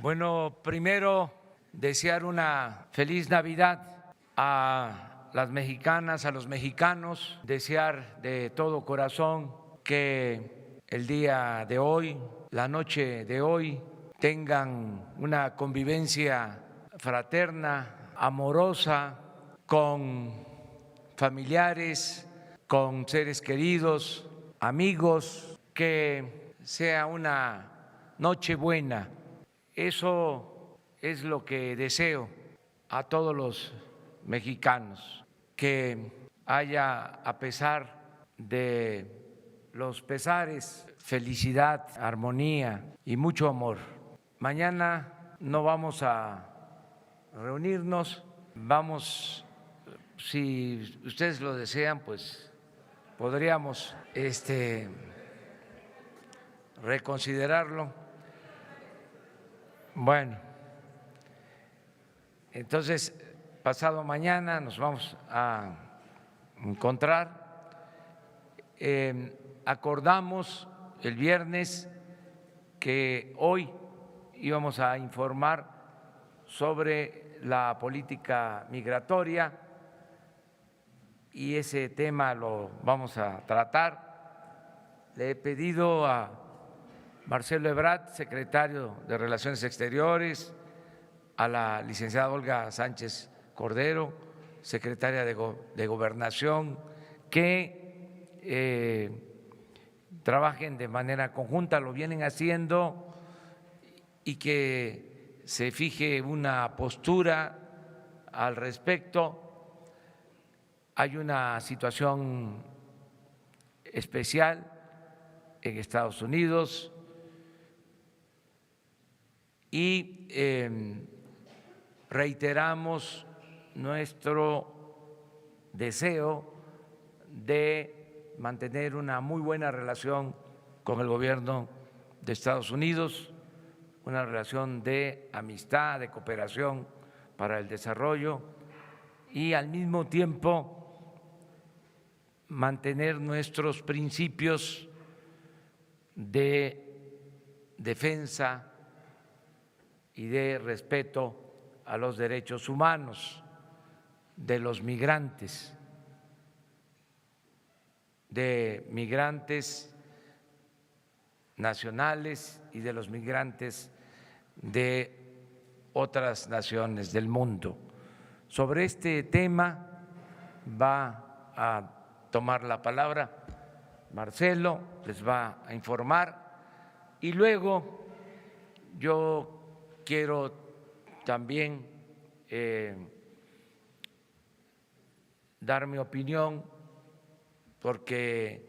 Bueno, primero desear una feliz Navidad a las mexicanas, a los mexicanos, desear de todo corazón que el día de hoy, la noche de hoy, tengan una convivencia fraterna, amorosa, con familiares, con seres queridos, amigos, que sea una noche buena. Eso es lo que deseo a todos los mexicanos, que haya, a pesar de los pesares, felicidad, armonía y mucho amor. Mañana no vamos a reunirnos, vamos, si ustedes lo desean, pues podríamos reconsiderarlo. Bueno, entonces pasado mañana nos vamos a encontrar. Acordamos el viernes que hoy íbamos a informar sobre la política migratoria y ese tema lo vamos a tratar. Le he pedido a Marcelo Ebrard, secretario de Relaciones Exteriores, a la licenciada Olga Sánchez Cordero, secretaria de Gobernación, que trabajen de manera conjunta, lo vienen haciendo, y que se fije una postura al respecto. Hay una situación especial en Estados Unidos y reiteramos nuestro deseo de mantener una muy buena relación con el gobierno de Estados Unidos, una relación de amistad, de cooperación para el desarrollo y al mismo tiempo mantener nuestros principios de defensa y de respeto a los derechos humanos de los migrantes nacionales y de los migrantes de otras naciones del mundo. Sobre este tema va a tomar la palabra Marcelo, les va a informar y luego yo quiero también dar mi opinión porque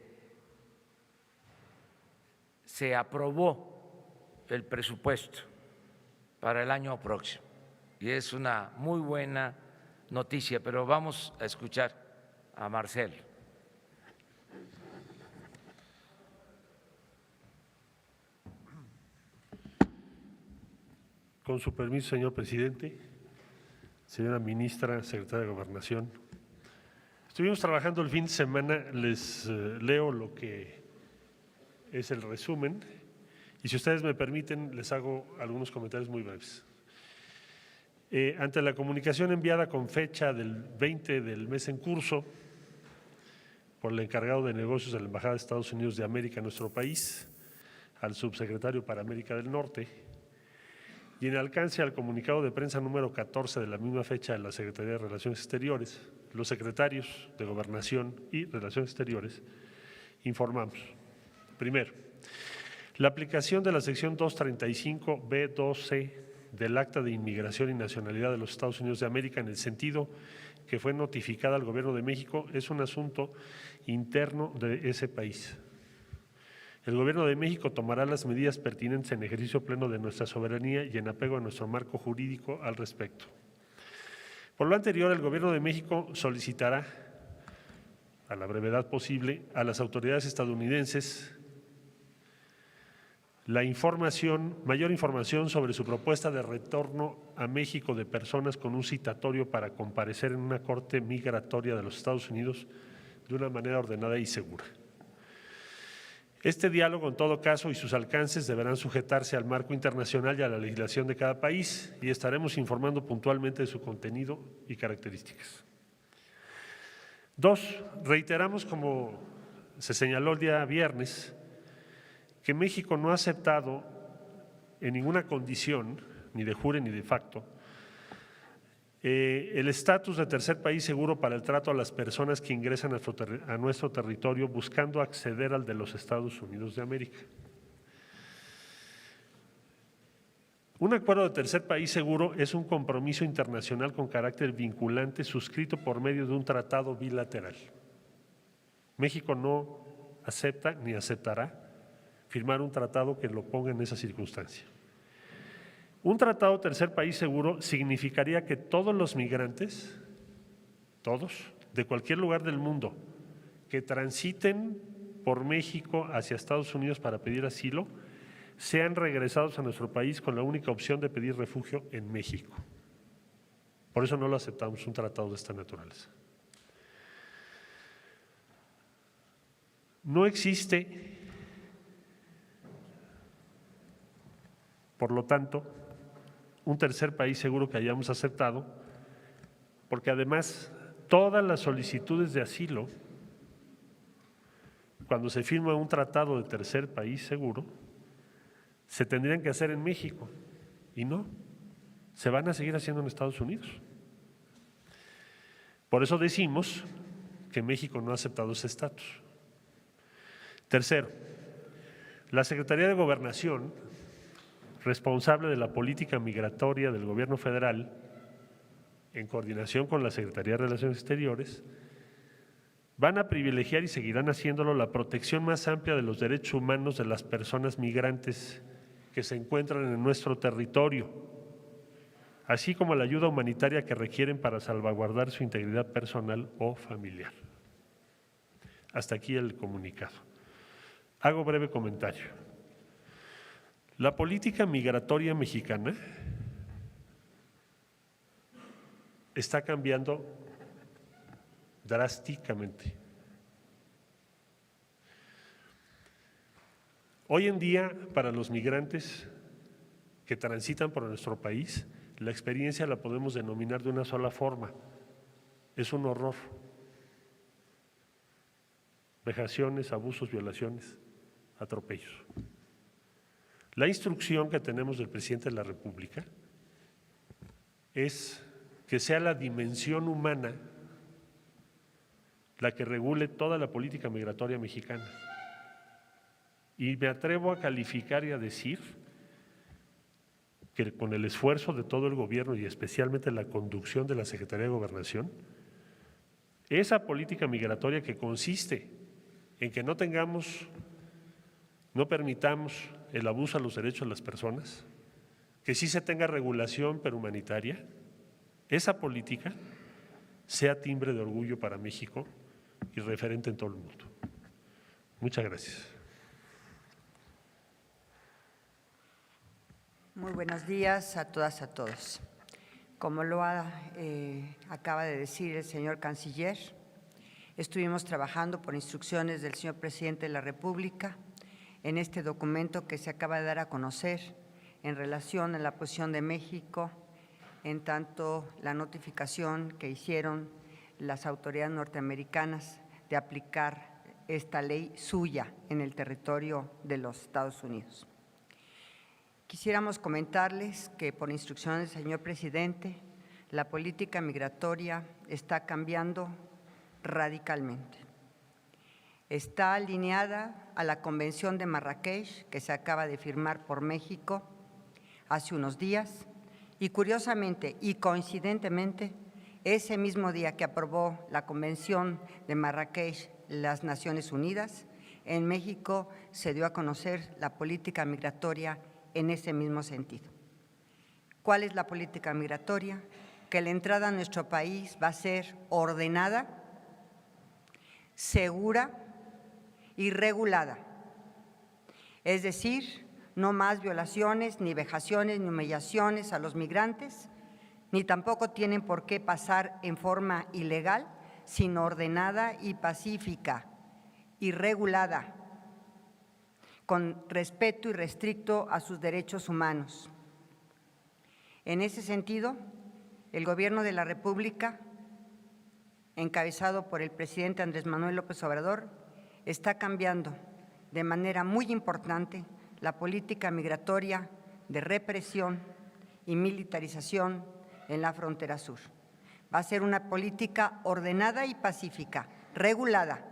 se aprobó el presupuesto para el año próximo y es una muy buena noticia, pero vamos a escuchar a Marcelo. Con su permiso, señor presidente, señora ministra, secretaria de Gobernación. Estuvimos trabajando el fin de semana, les leo lo que es el resumen y si ustedes me permiten les hago algunos comentarios muy breves. Ante la comunicación enviada con fecha del 20 del mes en curso por el encargado de negocios de la Embajada de Estados Unidos de América en nuestro país, al subsecretario para América del Norte, y en alcance al comunicado de prensa número 14 de la misma fecha de la Secretaría de Relaciones Exteriores, los secretarios de Gobernación y Relaciones Exteriores informamos. Primero, la aplicación de la sección 235B2C del Acta de Inmigración y Nacionalidad de los Estados Unidos de América en el sentido que fue notificada al Gobierno de México es un asunto interno de ese país. El Gobierno de México tomará las medidas pertinentes en ejercicio pleno de nuestra soberanía y en apego a nuestro marco jurídico al respecto. Por lo anterior, el Gobierno de México solicitará, a la brevedad posible, a las autoridades estadounidenses mayor información sobre su propuesta de retorno a México de personas con un citatorio para comparecer en una corte migratoria de los Estados Unidos de una manera ordenada y segura. Este diálogo, en todo caso, y sus alcances deberán sujetarse al marco internacional y a la legislación de cada país, y estaremos informando puntualmente de su contenido y características. 2. Reiteramos, como se señaló el día viernes, que México no ha aceptado en ninguna condición, ni de jure ni de facto, el estatus de tercer país seguro para el trato a las personas que ingresan a nuestro territorio buscando acceder al de los Estados Unidos de América. Un acuerdo de tercer país seguro es un compromiso internacional con carácter vinculante suscrito por medio de un tratado bilateral. México no acepta ni aceptará firmar un tratado que lo ponga en esa circunstancia. Un tratado de tercer país seguro significaría que todos los migrantes, todos, de cualquier lugar del mundo, que transiten por México hacia Estados Unidos para pedir asilo, sean regresados a nuestro país con la única opción de pedir refugio en México. Por eso no lo aceptamos, un tratado de esta naturaleza. No existe, por lo tanto, un tercer país seguro que hayamos aceptado, porque además todas las solicitudes de asilo, cuando se firma un tratado de tercer país seguro, se tendrían que hacer en México y no, se van a seguir haciendo en Estados Unidos. Por eso decimos que México no ha aceptado ese estatus. Tercero, la Secretaría de Gobernación, responsable de la política migratoria del Gobierno federal, en coordinación con la Secretaría de Relaciones Exteriores, van a privilegiar y seguirán haciéndolo la protección más amplia de los derechos humanos de las personas migrantes que se encuentran en nuestro territorio, así como la ayuda humanitaria que requieren para salvaguardar su integridad personal o familiar. Hasta aquí el comunicado. Hago breve comentario. La política migratoria mexicana está cambiando drásticamente. Hoy en día, para los migrantes que transitan por nuestro país, la experiencia la podemos denominar de una sola forma: es un horror. Vejaciones, abusos, violaciones, atropellos. La instrucción que tenemos del presidente de la República es que sea la dimensión humana la que regule toda la política migratoria mexicana. Y me atrevo a calificar y a decir que con el esfuerzo de todo el gobierno y especialmente la conducción de la Secretaría de Gobernación, esa política migratoria que consiste en que no permitamos el abuso a los derechos de las personas, que sí se tenga regulación pero humanitaria, esa política sea timbre de orgullo para México y referente en todo el mundo. Muchas gracias. Muy buenos días a todas, a todos. Como lo acaba de decir el señor canciller, estuvimos trabajando por instrucciones del señor presidente de la República en este documento que se acaba de dar a conocer en relación a la posición de México, en tanto la notificación que hicieron las autoridades norteamericanas de aplicar esta ley suya en el territorio de los Estados Unidos. Quisiéramos comentarles que por instrucciones del señor presidente, la política migratoria está cambiando radicalmente. Está alineada a la Convención de Marrakech que se acaba de firmar por México hace unos días y curiosamente y coincidentemente ese mismo día que aprobó la Convención de Marrakech las Naciones Unidas, en México se dio a conocer la política migratoria en ese mismo sentido. ¿Cuál es la política migratoria? Que la entrada a nuestro país va a ser ordenada, segura y regulada. Es decir, no más violaciones, ni vejaciones, ni humillaciones a los migrantes, ni tampoco tienen por qué pasar en forma ilegal, sino ordenada y pacífica y regulada. con respeto irrestricto a sus derechos humanos. En ese sentido, el Gobierno de la República, encabezado por el presidente Andrés Manuel López Obrador, está cambiando de manera muy importante la política migratoria de represión y militarización en la frontera sur. Va a ser una política ordenada y pacífica, regulada,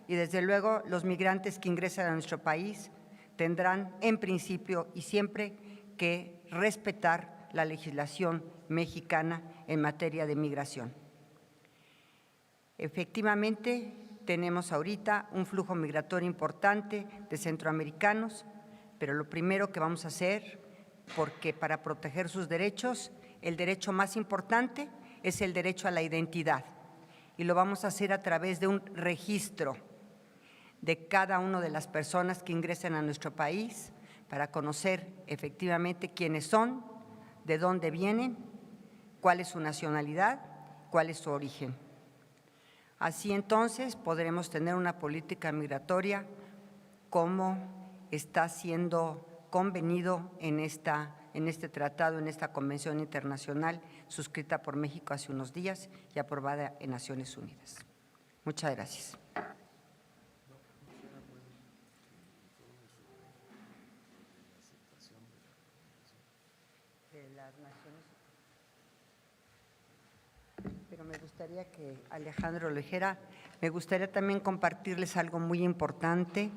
y desde luego los migrantes que ingresan a nuestro país tendrán en principio y siempre que respetar la legislación mexicana en materia de migración. Efectivamente, tenemos ahorita un flujo migratorio importante de centroamericanos, pero lo primero que vamos a hacer, porque para proteger sus derechos, el derecho más importante es el derecho a la identidad, y lo vamos a hacer a través de un registro de cada una de las personas que ingresen a nuestro país para conocer efectivamente quiénes son, de dónde vienen, cuál es su nacionalidad, cuál es su origen. Así entonces podremos tener una política migratoria como está siendo convenido en este tratado, en esta convención internacional suscrita por México hace unos días y aprobada en Naciones Unidas. Muchas gracias. Pero me gustaría que Alejandro lo dijera. Me gustaría también compartirles algo muy importante,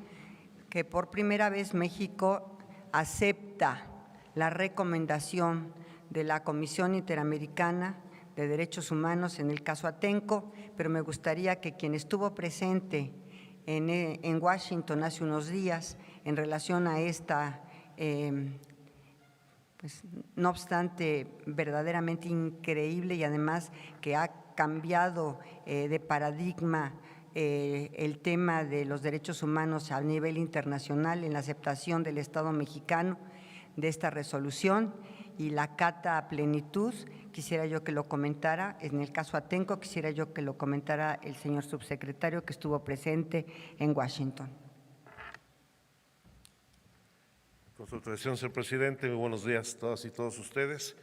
que por primera vez México acepta la recomendación de la Comisión Interamericana de Derechos Humanos en el caso Atenco, pero me gustaría que quien estuvo presente en Washington hace unos días en relación a esta pues, no obstante, verdaderamente increíble y además que ha cambiado de paradigma el tema de los derechos humanos a nivel internacional en la aceptación del Estado mexicano de esta resolución y la cata a plenitud. Quisiera yo que lo comentara, en el caso Atenco, quisiera yo que lo comentara el señor subsecretario que estuvo presente en Washington. Con su autorización, señor presidente, muy buenos días a todas y todos ustedes.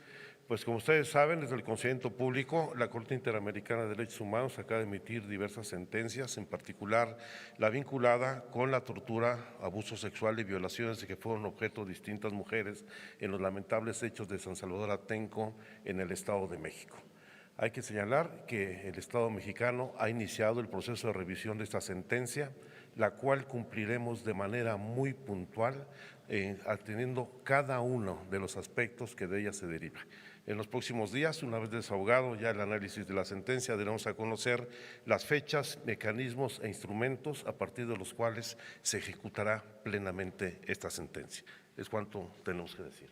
Pues como ustedes saben, desde el conocimiento público, la Corte Interamericana de Derechos Humanos acaba de emitir diversas sentencias, en particular la vinculada con la tortura, abuso sexual y violaciones de que fueron objeto distintas mujeres en los lamentables hechos de San Salvador Atenco en el Estado de México. Hay que señalar que el Estado mexicano ha iniciado el proceso de revisión de esta sentencia, la cual cumpliremos de manera muy puntual, atendiendo cada uno de los aspectos que de ella se deriva. En los próximos días, una vez desahogado ya el análisis de la sentencia, daremos a conocer las fechas, mecanismos e instrumentos a partir de los cuales se ejecutará plenamente esta sentencia. Es cuanto tenemos que decir.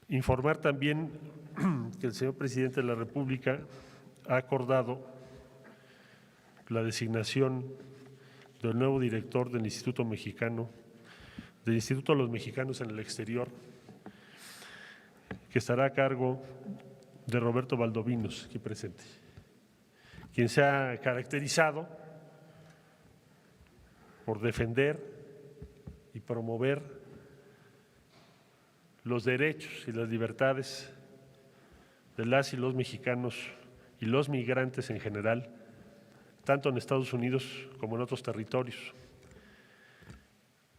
Informar también que el señor presidente de la República ha acordado la designación del nuevo director del Instituto Mexicano, del Instituto de los Mexicanos en el Exterior, que estará a cargo de Roberto Valdovinos, aquí presente, quien se ha caracterizado por defender y promover los derechos y las libertades de las y los mexicanos y los migrantes en general, tanto en Estados Unidos como en otros territorios.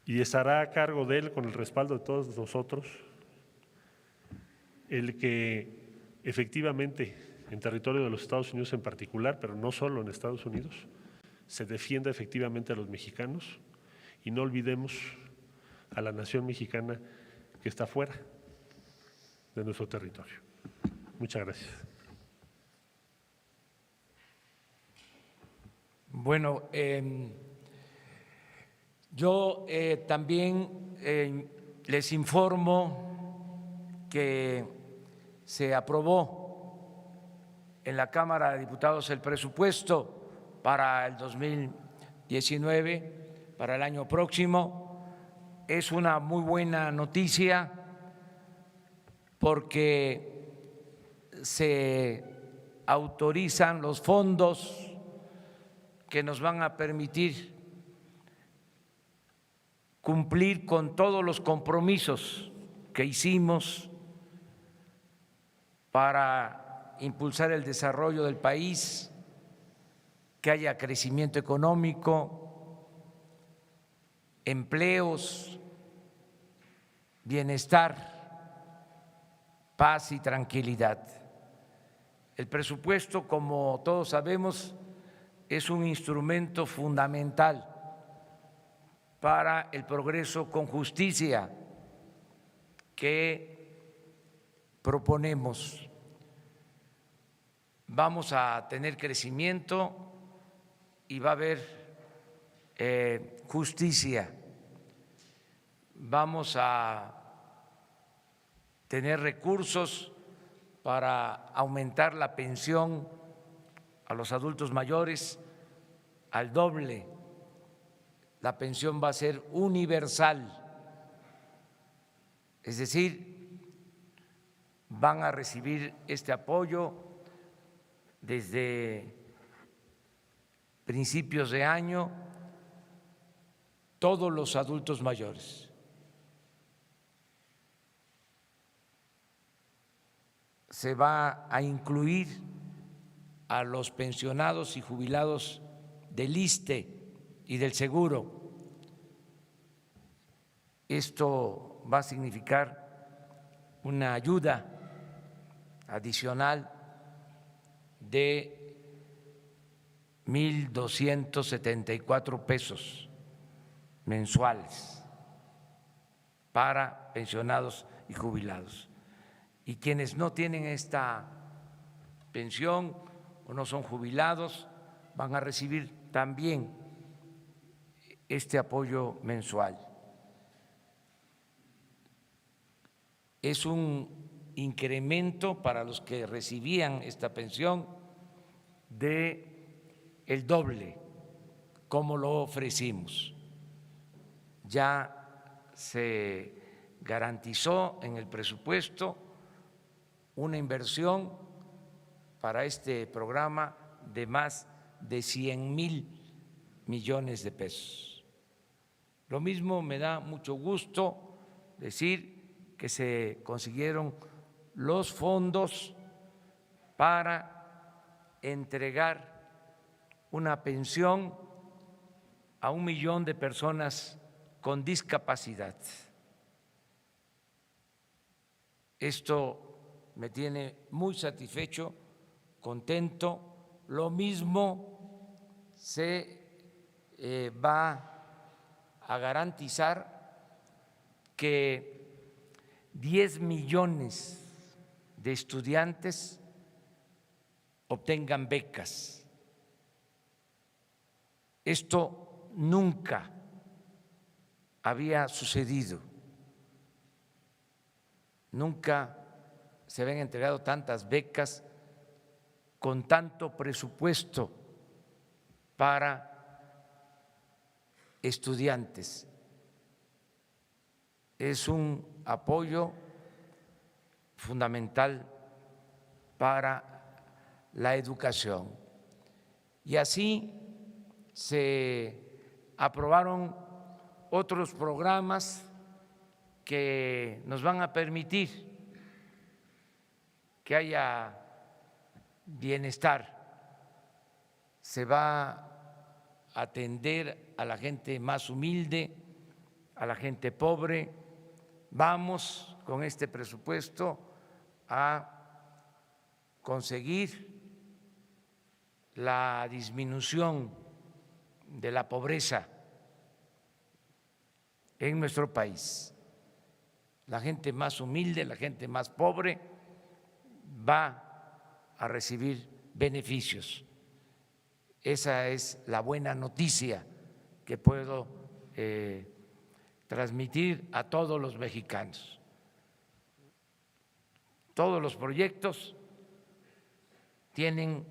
Y estará a cargo de él, con el respaldo de todos nosotros, el que efectivamente en territorio de los Estados Unidos en particular, pero no solo en Estados Unidos, se defienda efectivamente a los mexicanos y no olvidemos a la nación mexicana que está fuera de nuestro territorio. Muchas gracias. Bueno, yo también les informo que se aprobó en la Cámara de Diputados el presupuesto para el 2019, para el año próximo. Es una muy buena noticia porque se autorizan los fondos que nos van a permitir cumplir con todos los compromisos que hicimos para impulsar el desarrollo del país, que haya crecimiento económico, empleos, bienestar, paz y tranquilidad. El presupuesto, como todos sabemos, es un instrumento fundamental para el progreso con justicia que proponemos. Vamos a tener crecimiento y va a haber justicia. Vamos a tener recursos para aumentar la pensión a los adultos mayores al doble. La pensión va a ser universal, es decir, van a recibir este apoyo desde principios de año todos los adultos mayores. Se va a incluir a los pensionados y jubilados del ISSSTE y del seguro. Esto va a significar una ayuda adicional de 1,274 pesos mensuales para pensionados y jubilados. Y quienes no tienen esta pensión o no son jubilados van a recibir también este apoyo mensual. Es un incremento para los que recibían esta pensión de el doble, como lo ofrecimos. Ya se garantizó en el presupuesto una inversión para este programa de más de 100,000 millones de pesos. Lo mismo me da mucho gusto decir que se consiguieron los fondos para entregar una pensión a 1 millón de personas con discapacidad. Esto me tiene muy satisfecho, contento. Lo mismo se va a garantizar que 10 millones de estudiantes obtengan becas. Esto nunca había sucedido. Nunca se habían entregado tantas becas con tanto presupuesto para estudiantes. Es un apoyo fundamental para la educación. Y así se aprobaron otros programas que nos van a permitir que haya bienestar. Se va a atender a la gente más humilde, a la gente pobre. Vamos con este presupuesto a conseguir la disminución de la pobreza en nuestro país. La gente más humilde, la gente más pobre va a recibir beneficios. Esa es la buena noticia que puedo transmitir a todos los mexicanos. Todos los proyectos tienen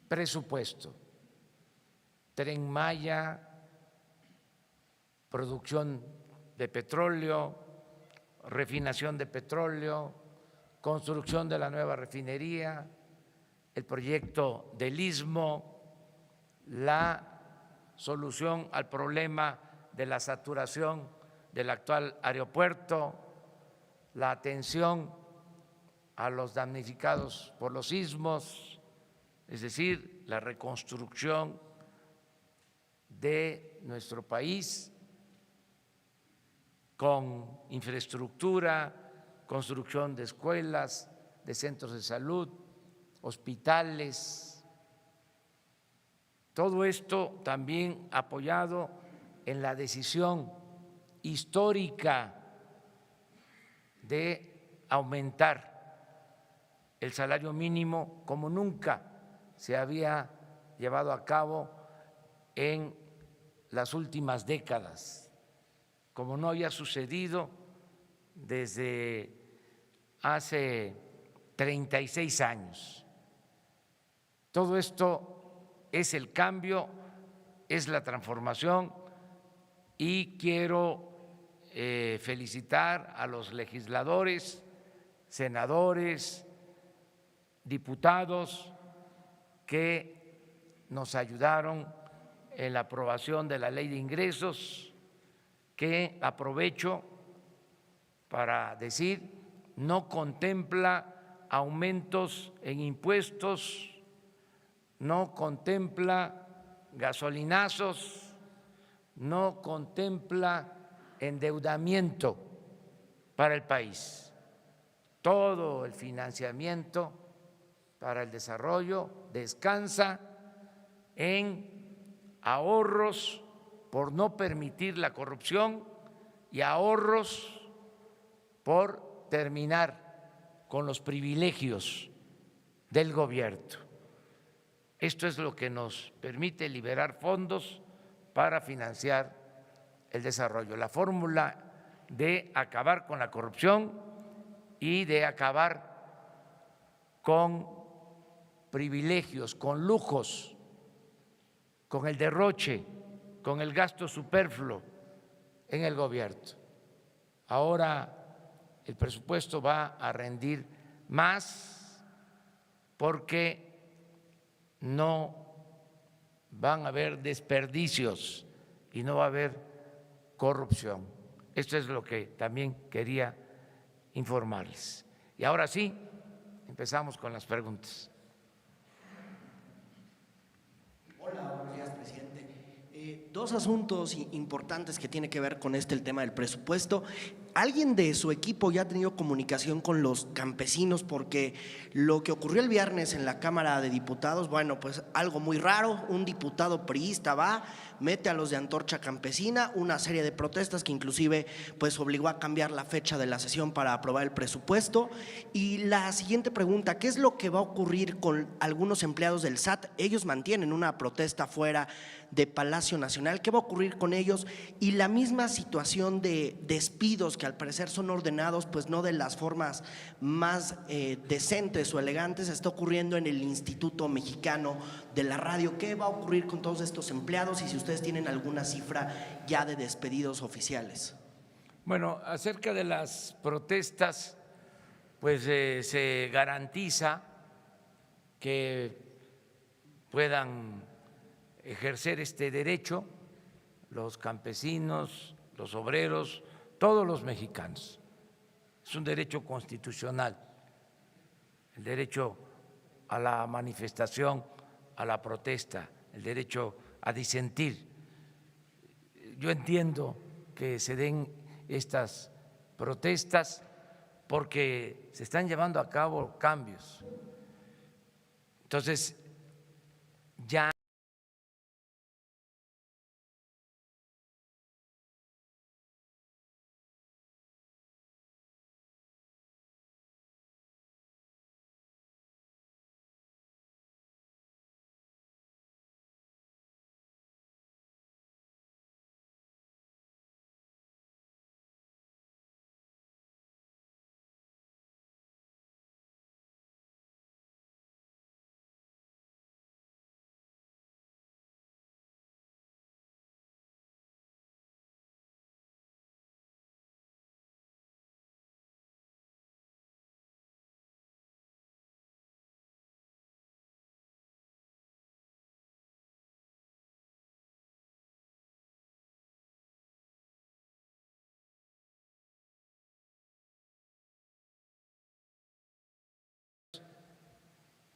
presupuesto. Tren Maya, producción de petróleo, refinación de petróleo, construcción de la nueva refinería, el proyecto del Istmo, la solución al problema de la saturación del actual aeropuerto, la atención a los damnificados por los sismos, es decir, la reconstrucción de nuestro país con infraestructura, construcción de escuelas, de centros de salud, hospitales. Todo esto también apoyado en la decisión histórica de aumentar el salario mínimo como nunca se había llevado a cabo en las últimas décadas, como no había sucedido desde hace 36 años. Todo esto es el cambio, es la transformación y quiero felicitar a los legisladores, senadores, diputados que nos ayudaron en la aprobación de la Ley de Ingresos, que aprovecho para decir no contempla aumentos en impuestos, no contempla gasolinazos, no contempla endeudamiento para el país. Todo el financiamiento para el desarrollo descansa en ahorros por no permitir la corrupción y ahorros por terminar con los privilegios del gobierno. Esto es lo que nos permite liberar fondos para financiar el desarrollo. La fórmula de acabar con la corrupción y de acabar con privilegios, con lujos, con el derroche, con el gasto superfluo en el gobierno. Ahora el presupuesto va a rendir más porque no van a haber desperdicios y no va a haber corrupción. Esto es lo que también quería informarles. Y ahora sí, empezamos con las preguntas. Hola, buenos días, presidente. Dos asuntos importantes que tiene que ver con el tema del presupuesto. ¿Alguien de su equipo ya ha tenido comunicación con los campesinos? Porque lo que ocurrió el viernes en la Cámara de Diputados, bueno, pues algo muy raro, un diputado priista va, mete a los de Antorcha Campesina, una serie de protestas que inclusive pues obligó a cambiar la fecha de la sesión para aprobar el presupuesto. Y la siguiente pregunta, ¿qué es lo que va a ocurrir con algunos empleados del SAT? Ellos mantienen una protesta fuera de Palacio Nacional. ¿Qué va a ocurrir con ellos? Y la misma situación de despidos que al parecer son ordenados pues no de las formas más decentes o elegantes, está ocurriendo en el Instituto Mexicano de la Radio. ¿Qué va a ocurrir con todos estos empleados y si ustedes tienen alguna cifra ya de despedidos oficiales? Bueno, acerca de las protestas, pues se garantiza que puedan ejercer este derecho los campesinos, los obreros, todos los mexicanos. Es un derecho constitucional, el derecho a la manifestación, a la protesta, el derecho a disentir. Yo entiendo que se den estas protestas porque se están llevando a cabo cambios. Entonces, ya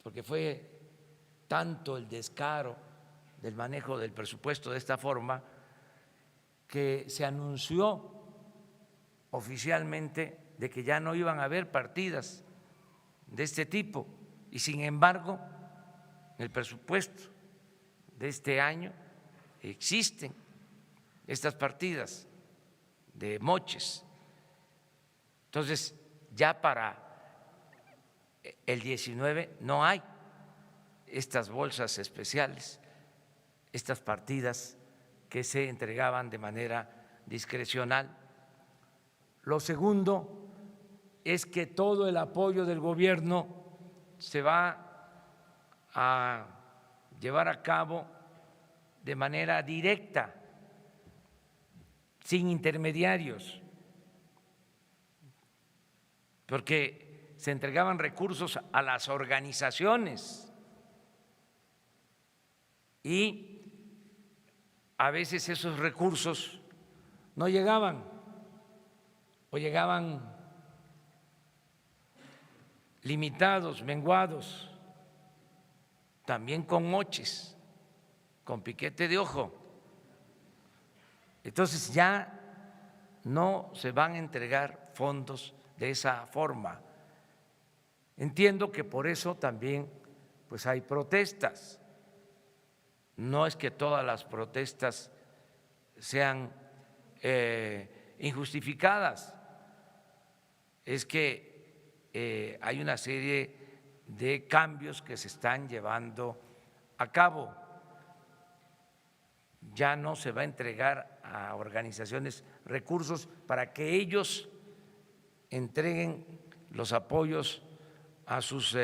porque fue tanto el descaro del manejo del presupuesto de esta forma que se anunció oficialmente de que ya no iban a haber partidas de este tipo y sin embargo en el presupuesto de este año existen estas partidas de moches. Entonces, ya para el 19 no hay estas bolsas especiales, estas partidas que se entregaban de manera discrecional. Lo segundo es que todo el apoyo del gobierno se va a llevar a cabo de manera directa, sin intermediarios, porque se entregaban recursos a las organizaciones y a veces esos recursos no llegaban o llegaban limitados, menguados, también con moches, con piquete de ojo. Entonces ya no se van a entregar fondos de esa forma. Entiendo que por eso también pues hay protestas. No es que todas las protestas sean injustificadas, es que hay una serie de cambios que se están llevando a cabo. Ya no se va a entregar a organizaciones recursos para que ellos entreguen los apoyos a sus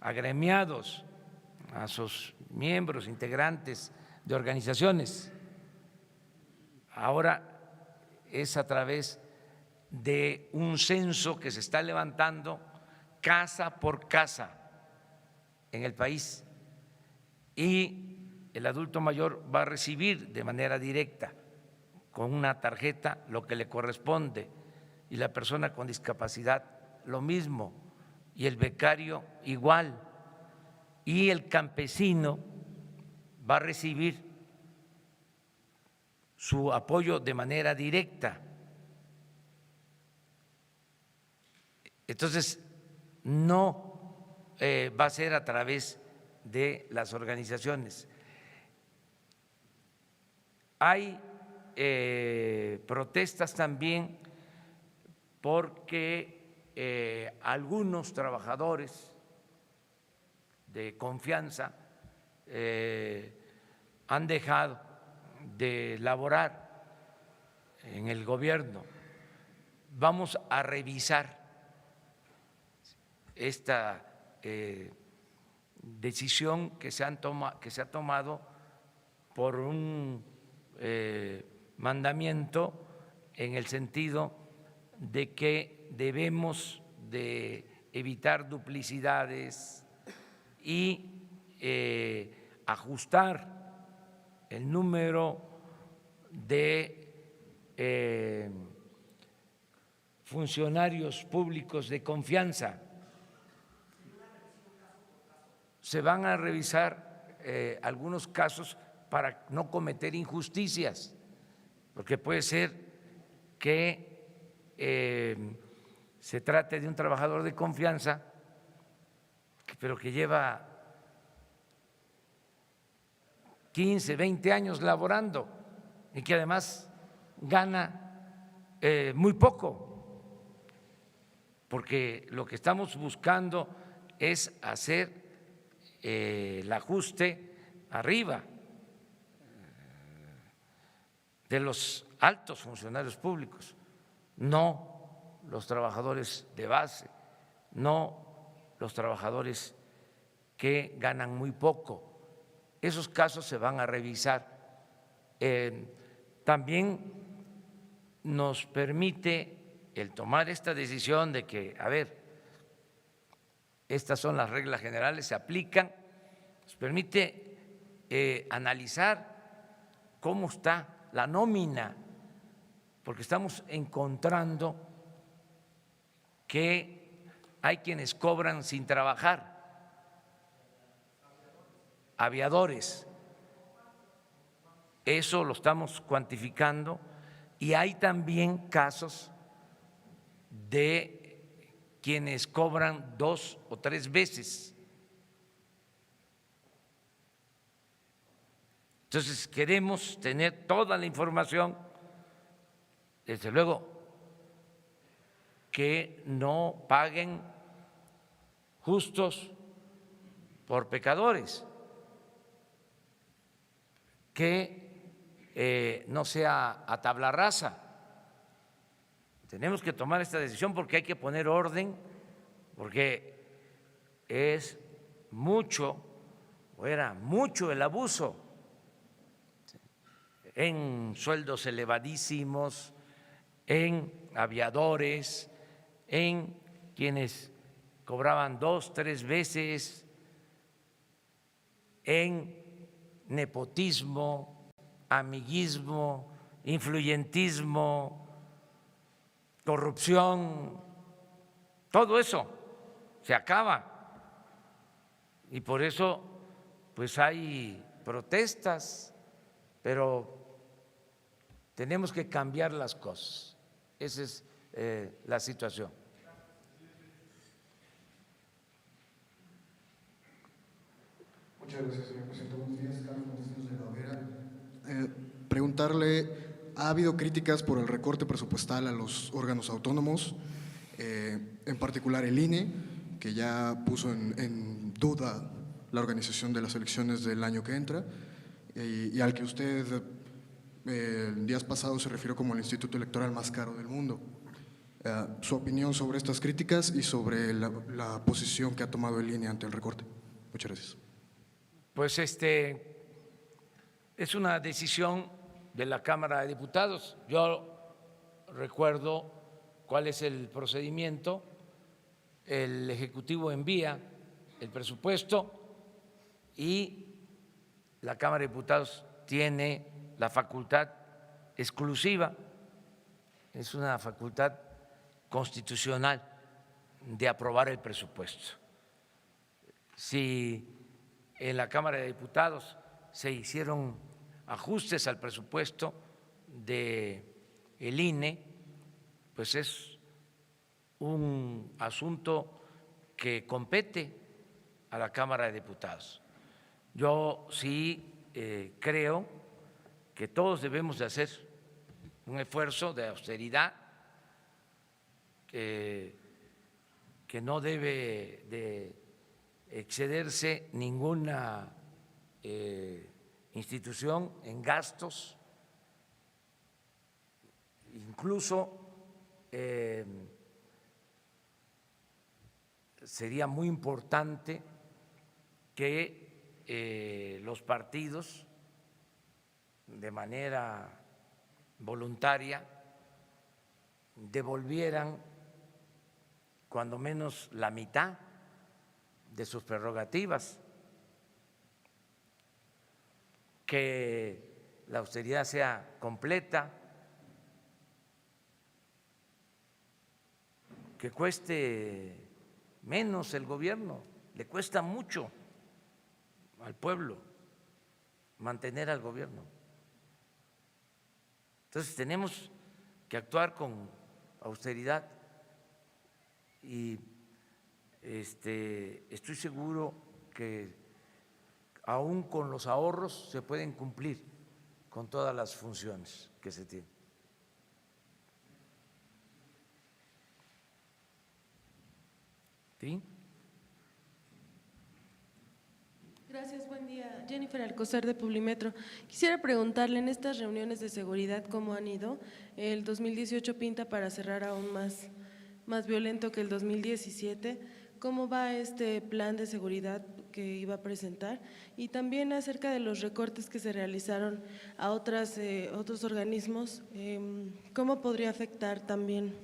agremiados, a sus miembros, integrantes de organizaciones. Ahora es a través de un censo que se está levantando casa por casa en el país y el adulto mayor va a recibir de manera directa con una tarjeta lo que le corresponde y la persona con discapacidad lo mismo y el becario igual y el campesino va a recibir su apoyo de manera directa. Entonces, no va a ser a través de las organizaciones. Hay protestas también porque algunos trabajadores de confianza han dejado de laborar en el gobierno. Vamos a revisar esta decisión que se ha tomado por un mandamiento en el sentido de que debemos de evitar duplicidades y ajustar el número de funcionarios públicos de confianza. Se van a revisar algunos casos para no cometer injusticias, porque puede ser que se trate de un trabajador de confianza, pero que lleva 15, 20 años laborando y que además gana muy poco, porque lo que estamos buscando es hacer el ajuste arriba de los altos funcionarios públicos, no los trabajadores de base, no los trabajadores que ganan muy poco. Esos casos se van a revisar. También nos permite el tomar esta decisión de que, a ver, estas son las reglas generales, se aplican, nos permite analizar cómo está la nómina, porque estamos encontrando que hay quienes cobran sin trabajar aviadores. Eso lo estamos cuantificando y hay también casos de quienes cobran 2 o 3 veces. Entonces queremos tener toda la información, desde luego que no paguen justos por pecadores, que no sea a tabla rasa. Tenemos que tomar esta decisión porque hay que poner orden, porque es mucho, o era mucho el abuso en sueldos elevadísimos, en aviadores, en quienes cobraban 2, 3 veces, en nepotismo, amiguismo, influyentismo, corrupción, todo eso se acaba. Y por eso pues hay protestas, pero tenemos que cambiar las cosas. Esa es la situación. Muchas gracias, señor presidente. Buenos días, Carlos Montesinos de la Hoguera. Preguntarle, ¿ha habido críticas por el recorte presupuestal a los órganos autónomos, en particular el INE, que ya puso en duda la organización de las elecciones del año que entra, y al que usted días pasados se refirió como el instituto electoral más caro del mundo? Su opinión sobre estas críticas y sobre la posición que ha tomado el INE ante el recorte. Muchas gracias. Pues es una decisión de la Cámara de Diputados. Yo recuerdo cuál es el procedimiento. El Ejecutivo envía el presupuesto y la Cámara de Diputados tiene la facultad exclusiva, es una facultad constitucional de aprobar el presupuesto. Si en la Cámara de Diputados se hicieron ajustes al presupuesto del INE, pues es un asunto que compete a la Cámara de Diputados. Yo sí creo que todos debemos de hacer un esfuerzo de austeridad, que no debe de excederse ninguna institución en gastos, incluso sería muy importante que los partidos de manera voluntaria devolvieran cuando menos la mitad de sus prerrogativas, que la austeridad sea completa, que cueste menos el gobierno, le cuesta mucho al pueblo mantener al gobierno. Entonces tenemos que actuar con austeridad y estoy seguro que aún con los ahorros se pueden cumplir con todas las funciones que se tienen. ¿Sí? Gracias, buen día. Jennifer Alcocer de Publimetro. Quisiera preguntarle, en estas reuniones de seguridad, ¿cómo han ido? El 2018 pinta para cerrar aún más violento que el 2017. ¿Cómo va este plan de seguridad que iba a presentar? Y también acerca de los recortes que se realizaron a otros organismos, ¿cómo podría afectar también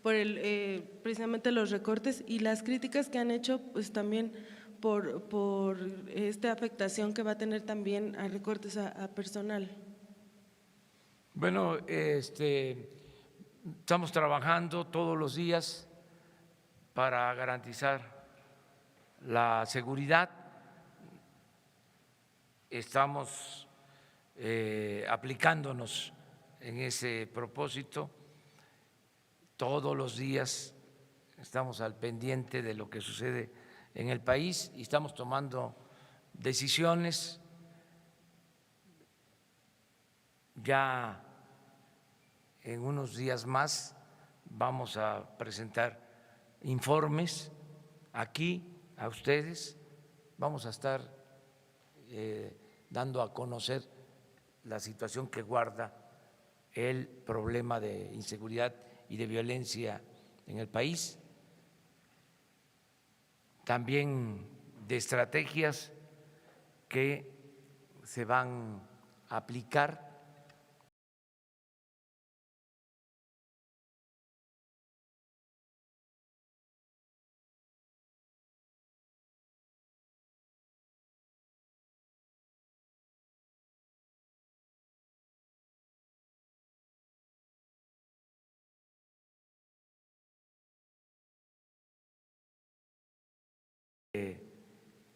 por precisamente los recortes y las críticas que han hecho, pues también por esta afectación que va a tener también a recortes a personal? Bueno, estamos trabajando todos los días para garantizar la seguridad. estamos aplicándonos en ese propósito. Todos los días estamos al pendiente de lo que sucede en el país y estamos tomando decisiones. Ya en unos días más vamos a presentar informes aquí a ustedes, vamos a estar dando a conocer la situación que guarda el problema de inseguridad y de violencia en el país, también de estrategias que se van a aplicar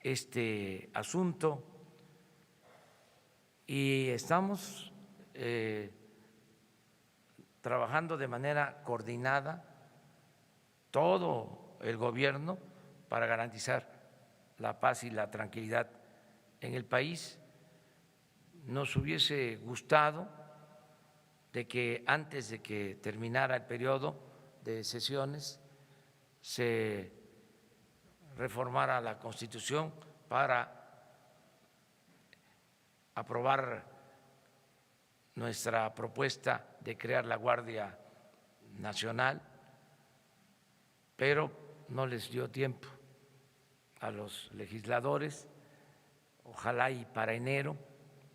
este asunto y estamos trabajando de manera coordinada todo el gobierno para garantizar la paz y la tranquilidad en el país. Nos hubiese gustado de que antes de que terminara el periodo de sesiones se reformara la Constitución para aprobar nuestra propuesta de crear la Guardia Nacional, pero no les dio tiempo a los legisladores. Ojalá y para enero,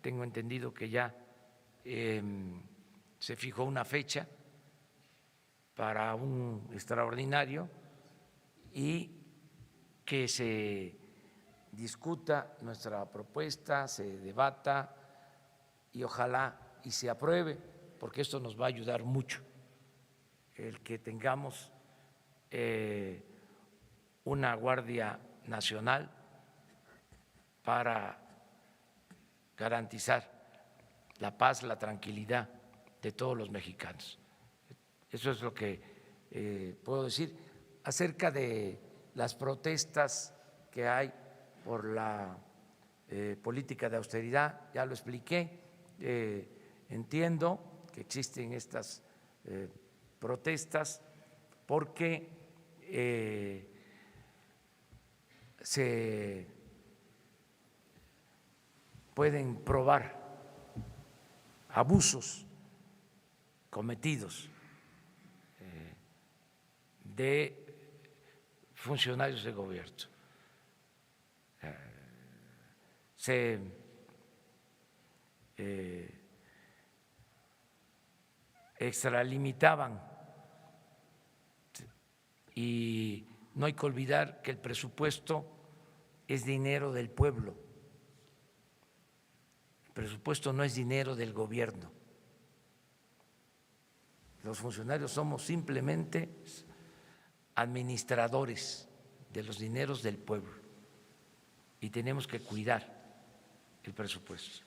tengo entendido que ya se fijó una fecha para un extraordinario y que se discuta nuestra propuesta, se debata y ojalá y se apruebe, porque esto nos va a ayudar mucho, el que tengamos una Guardia Nacional para garantizar la paz, la tranquilidad de todos los mexicanos. Eso es lo que puedo decir acerca de las protestas que hay por la política de austeridad. Ya lo expliqué, entiendo que existen estas protestas porque se pueden probar abusos cometidos de funcionarios de gobierno. Se extralimitaban y no hay que olvidar que el presupuesto es dinero del pueblo. El presupuesto no es dinero del gobierno. Los funcionarios somos simplemente administradores de los dineros del pueblo y tenemos que cuidar el presupuesto.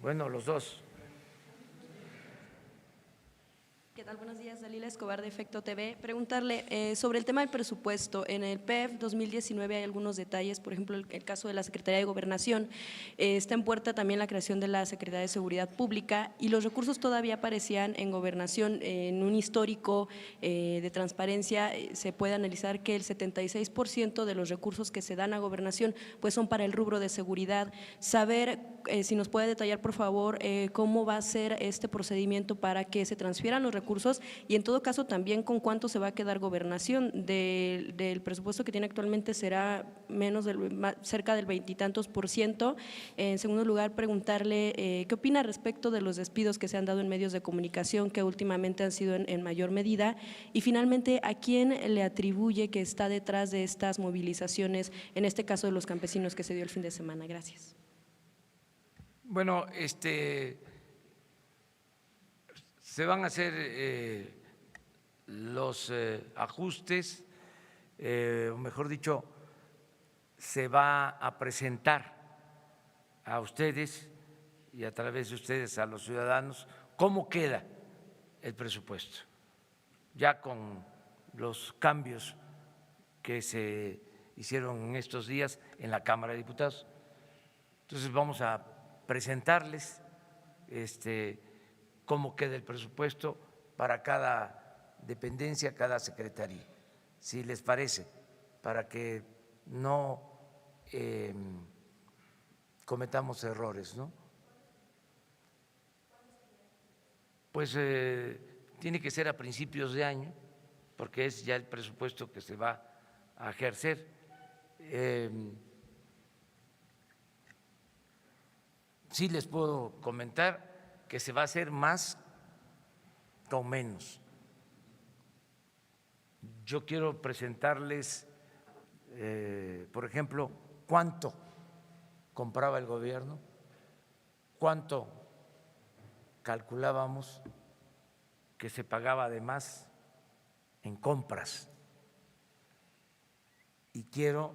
Bueno, los dos. ¿Qué tal? Buenos días, Dalila Escobar de Efecto TV. Preguntarle sobre el tema del presupuesto. En el PEF 2019 hay algunos detalles, por ejemplo, el caso de la Secretaría de Gobernación. Está en puerta también la creación de la Secretaría de Seguridad Pública y los recursos todavía aparecían en Gobernación. En un histórico de transparencia se puede analizar que el 76% de los recursos que se dan a Gobernación pues son para el rubro de seguridad. Saber si nos puede detallar, por favor, cómo va a ser este procedimiento para que se transfieran los recursos y en todo caso también con cuánto se va a quedar Gobernación. Del presupuesto que tiene actualmente será cerca del 20 y tantos %. En segundo lugar, preguntarle qué opina respecto de los despidos que se han dado en medios de comunicación que últimamente han sido en mayor medida y finalmente a quién le atribuye que está detrás de estas movilizaciones, en este caso de los campesinos que se dio el fin de semana. Gracias. Bueno, se van a hacer los ajustes, o mejor dicho, se va a presentar a ustedes y a través de ustedes a los ciudadanos cómo queda el presupuesto, ya con los cambios que se hicieron en estos días en la Cámara de Diputados. Entonces vamos a presentarles cómo queda el presupuesto para cada dependencia, cada secretaría, si les parece, para que no cometamos errores, ¿no? Pues tiene que ser a principios de año, porque es ya el presupuesto que se va a ejercer. Sí les puedo comentar que se va a hacer más con menos. Yo quiero presentarles, por ejemplo, cuánto compraba el gobierno, cuánto calculábamos que se pagaba además en compras. Y quiero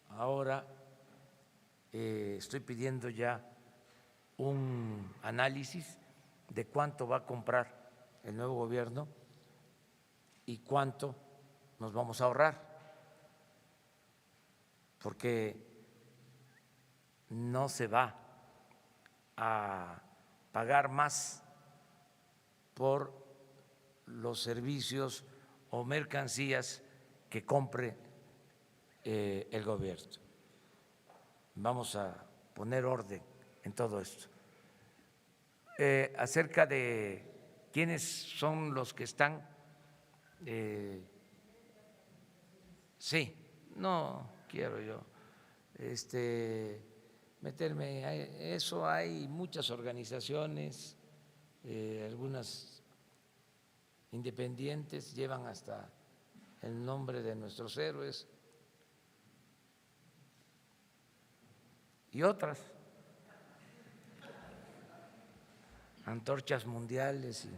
ahora, estoy pidiendo ya un análisis de cuánto va a comprar el nuevo gobierno y cuánto nos vamos a ahorrar, porque no se va a pagar más por los servicios o mercancías que compre el gobierno. Vamos a poner orden en todo esto. Acerca de quiénes son los que están, sí, no quiero yo meterme a eso. Hay muchas organizaciones, algunas independientes, llevan hasta el nombre de nuestros héroes, y otras, antorchas mundiales y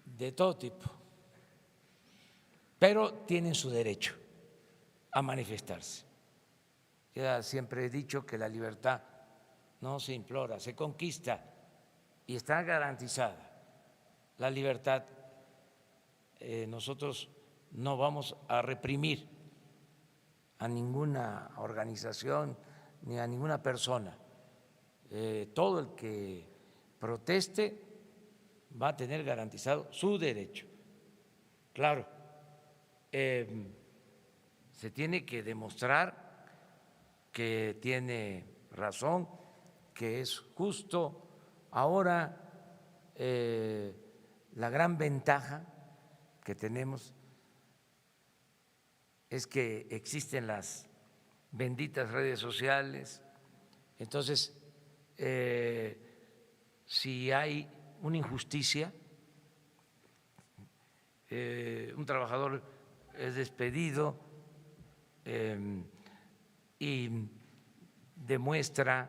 de todo tipo, pero tienen su derecho a manifestarse. Ya siempre he dicho que la libertad no se implora, se conquista, y está garantizada la libertad. Nosotros no vamos a reprimir a ninguna organización ni a ninguna persona. Todo el que proteste va a tener garantizado su derecho. Claro, se tiene que demostrar que tiene razón, que es justo. Ahora, la gran ventaja que tenemos es que existen las benditas redes sociales. Entonces, si hay una injusticia, un trabajador es despedido y demuestra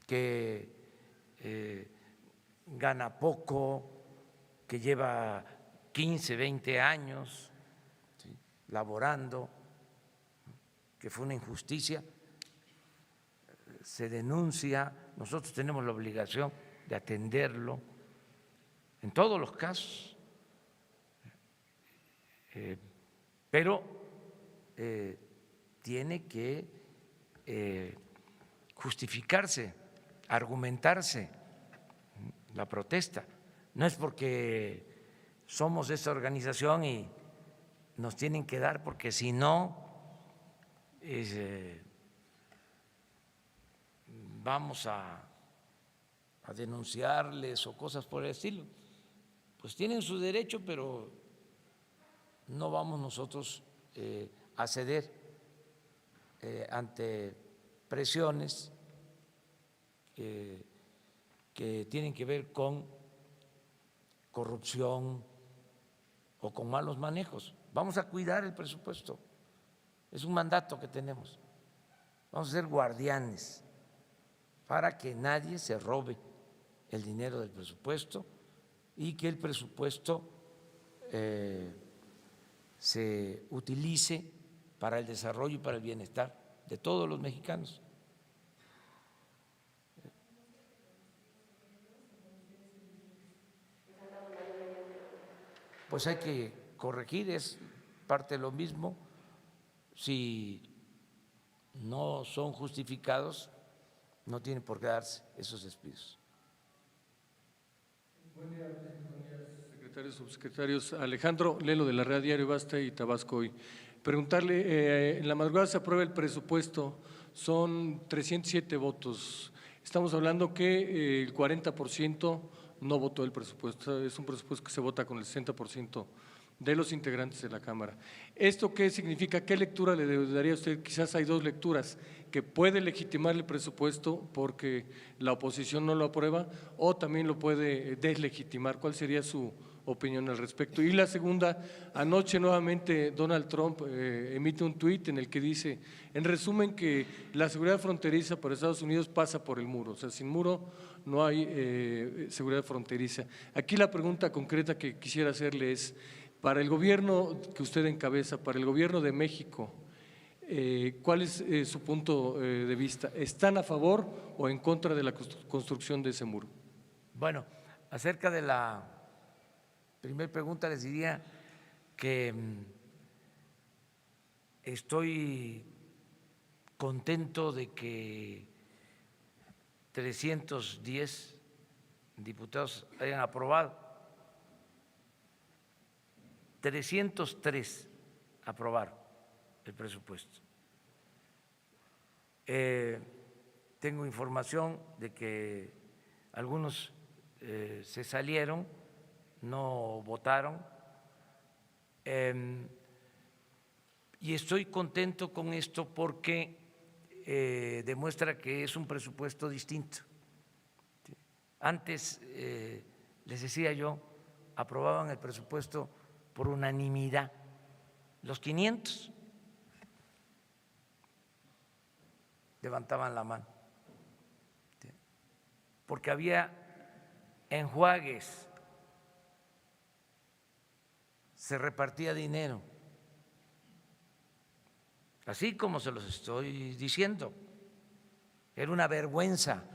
que gana poco, que lleva 15, 20 años, ¿sí?, laborando, que fue una injusticia, se denuncia. Nosotros tenemos la obligación de atenderlo en todos los casos, pero tiene que justificarse, argumentarse la protesta. No es porque somos de esta organización y nos tienen que dar, porque si no vamos a denunciarles o cosas por el estilo. Pues tienen su derecho, pero no vamos nosotros a ceder ante presiones que tienen que ver con corrupción o con malos manejos. Vamos a cuidar el presupuesto, es un mandato que tenemos. Vamos a ser guardianes para que nadie se robe el dinero del presupuesto y que el presupuesto se utilice para el desarrollo y para el bienestar de todos los mexicanos. Pues hay que corregir, es parte de lo mismo. Si no son justificados, no tienen por qué darse esos despidos. Buen día, secretarios, subsecretarios. Alejandro Lelo, de la Red Diario Basta y Tabasco Hoy. Preguntarle, en la madrugada se aprueba el presupuesto, son 307 votos. Estamos hablando que el 40% no votó el presupuesto, es un presupuesto que se vota con el 60% de los integrantes de la Cámara. ¿Esto qué significa? ¿Qué lectura le daría a usted? Quizás hay dos lecturas, que puede legitimar el presupuesto porque la oposición no lo aprueba o también lo puede deslegitimar. ¿Cuál sería su opinión al respecto? Y la segunda, anoche nuevamente Donald Trump emite un tuit en el que dice, en resumen, que la seguridad fronteriza para Estados Unidos pasa por el muro, o sea, sin muro no hay seguridad fronteriza. Aquí la pregunta concreta que quisiera hacerle es, para el gobierno que usted encabeza, para el gobierno de México, ¿cuál es su punto de vista? ¿Están a favor o en contra de la construcción de ese muro? Bueno, acerca de la primera pregunta les diría que estoy contento de que 310 diputados hayan aprobado. 303 aprobaron el presupuesto. Tengo información de que algunos se salieron, no votaron, y estoy contento con esto porque demuestra que es un presupuesto distinto. Antes, les decía yo, aprobaban el presupuesto por unanimidad, los 500 levantaban la mano, porque había enjuagues, se repartía dinero, así como se los estoy diciendo, era una vergüenza,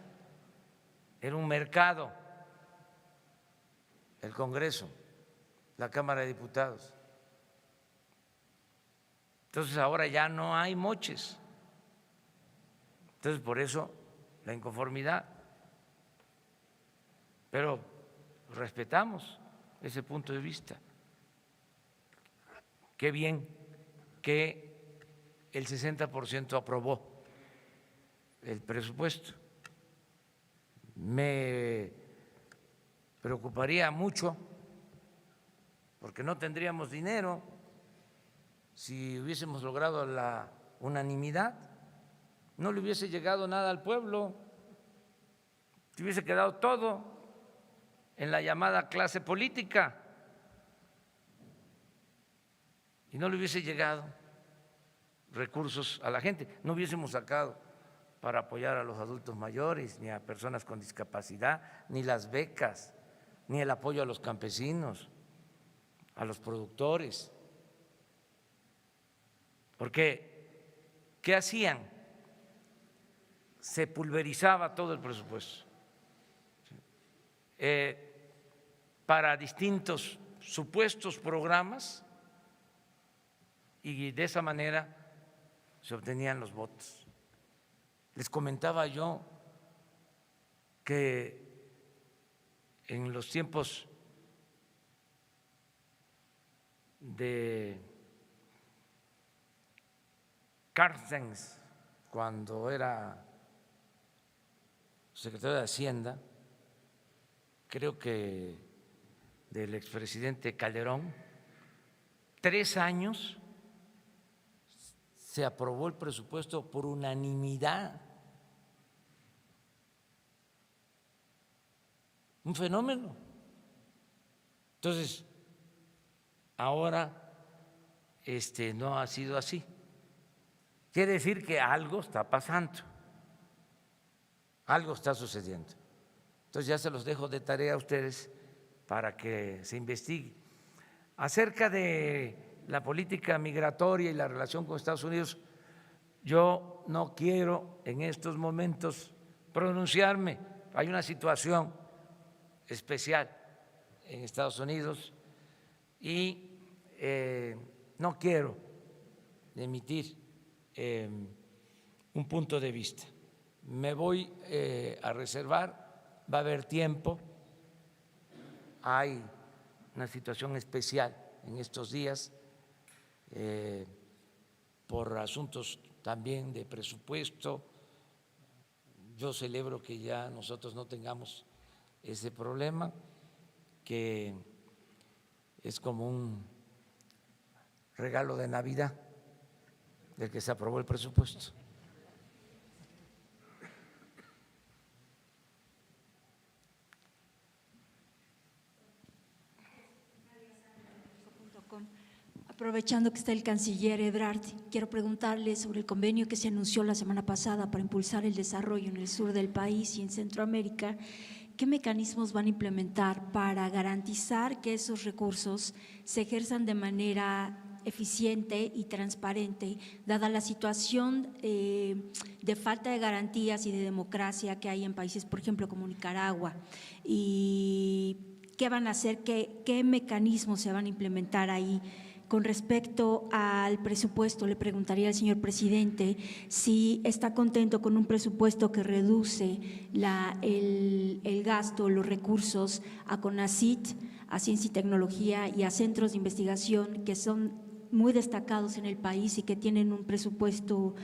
era un mercado el Congreso, la Cámara de Diputados. Entonces ahora ya no hay moches. Entonces por eso la inconformidad. Pero respetamos ese punto de vista. Qué bien que el 60% aprobó el presupuesto. Me preocuparía mucho porque no tendríamos dinero si hubiésemos logrado la unanimidad, no le hubiese llegado nada al pueblo, se hubiese quedado todo en la llamada clase política y no le hubiese llegado recursos a la gente, no hubiésemos sacado para apoyar a los adultos mayores, ni a personas con discapacidad, ni las becas, ni el apoyo a los campesinos, a los productores, porque ¿qué hacían? Se pulverizaba todo el presupuesto para distintos supuestos programas y de esa manera se obtenían los votos. Les comentaba yo que en los tiempos de Carstens, cuando era secretario de Hacienda, creo que del expresidente Calderón, 3 años se aprobó el presupuesto por unanimidad. Un fenómeno. Entonces, ahora no ha sido así. Quiere decir que algo está pasando algo está sucediendo. Entonces ya se los dejo de tarea a ustedes para que se investigue. Acerca de la política migratoria y la relación con Estados Unidos, yo no quiero en estos momentos pronunciarme. Hay una situación especial en Estados Unidos y no quiero emitir un punto de vista. Me voy a reservar, va a haber tiempo, hay una situación especial en estos días por asuntos también de presupuesto. Yo celebro que ya nosotros no tengamos ese problema, que es como un regalo de Navidad del que se aprobó el presupuesto. Aprovechando que está el canciller Ebrard, quiero preguntarle sobre el convenio que se anunció la semana pasada para impulsar el desarrollo en el sur del país y en Centroamérica. ¿Qué mecanismos van a implementar para garantizar que esos recursos se ejerzan de manera eficiente y transparente, dada la situación de falta de garantías y de democracia que hay en países, por ejemplo, como Nicaragua? ¿Y qué van a hacer? ¿Qué mecanismos se van a implementar ahí? Con respecto al presupuesto, le preguntaría al señor presidente si está contento con un presupuesto que reduce el gasto, los recursos a CONACYT, a Ciencia y Tecnología y a centros de investigación que son muy destacados en el país y que tienen un presupuesto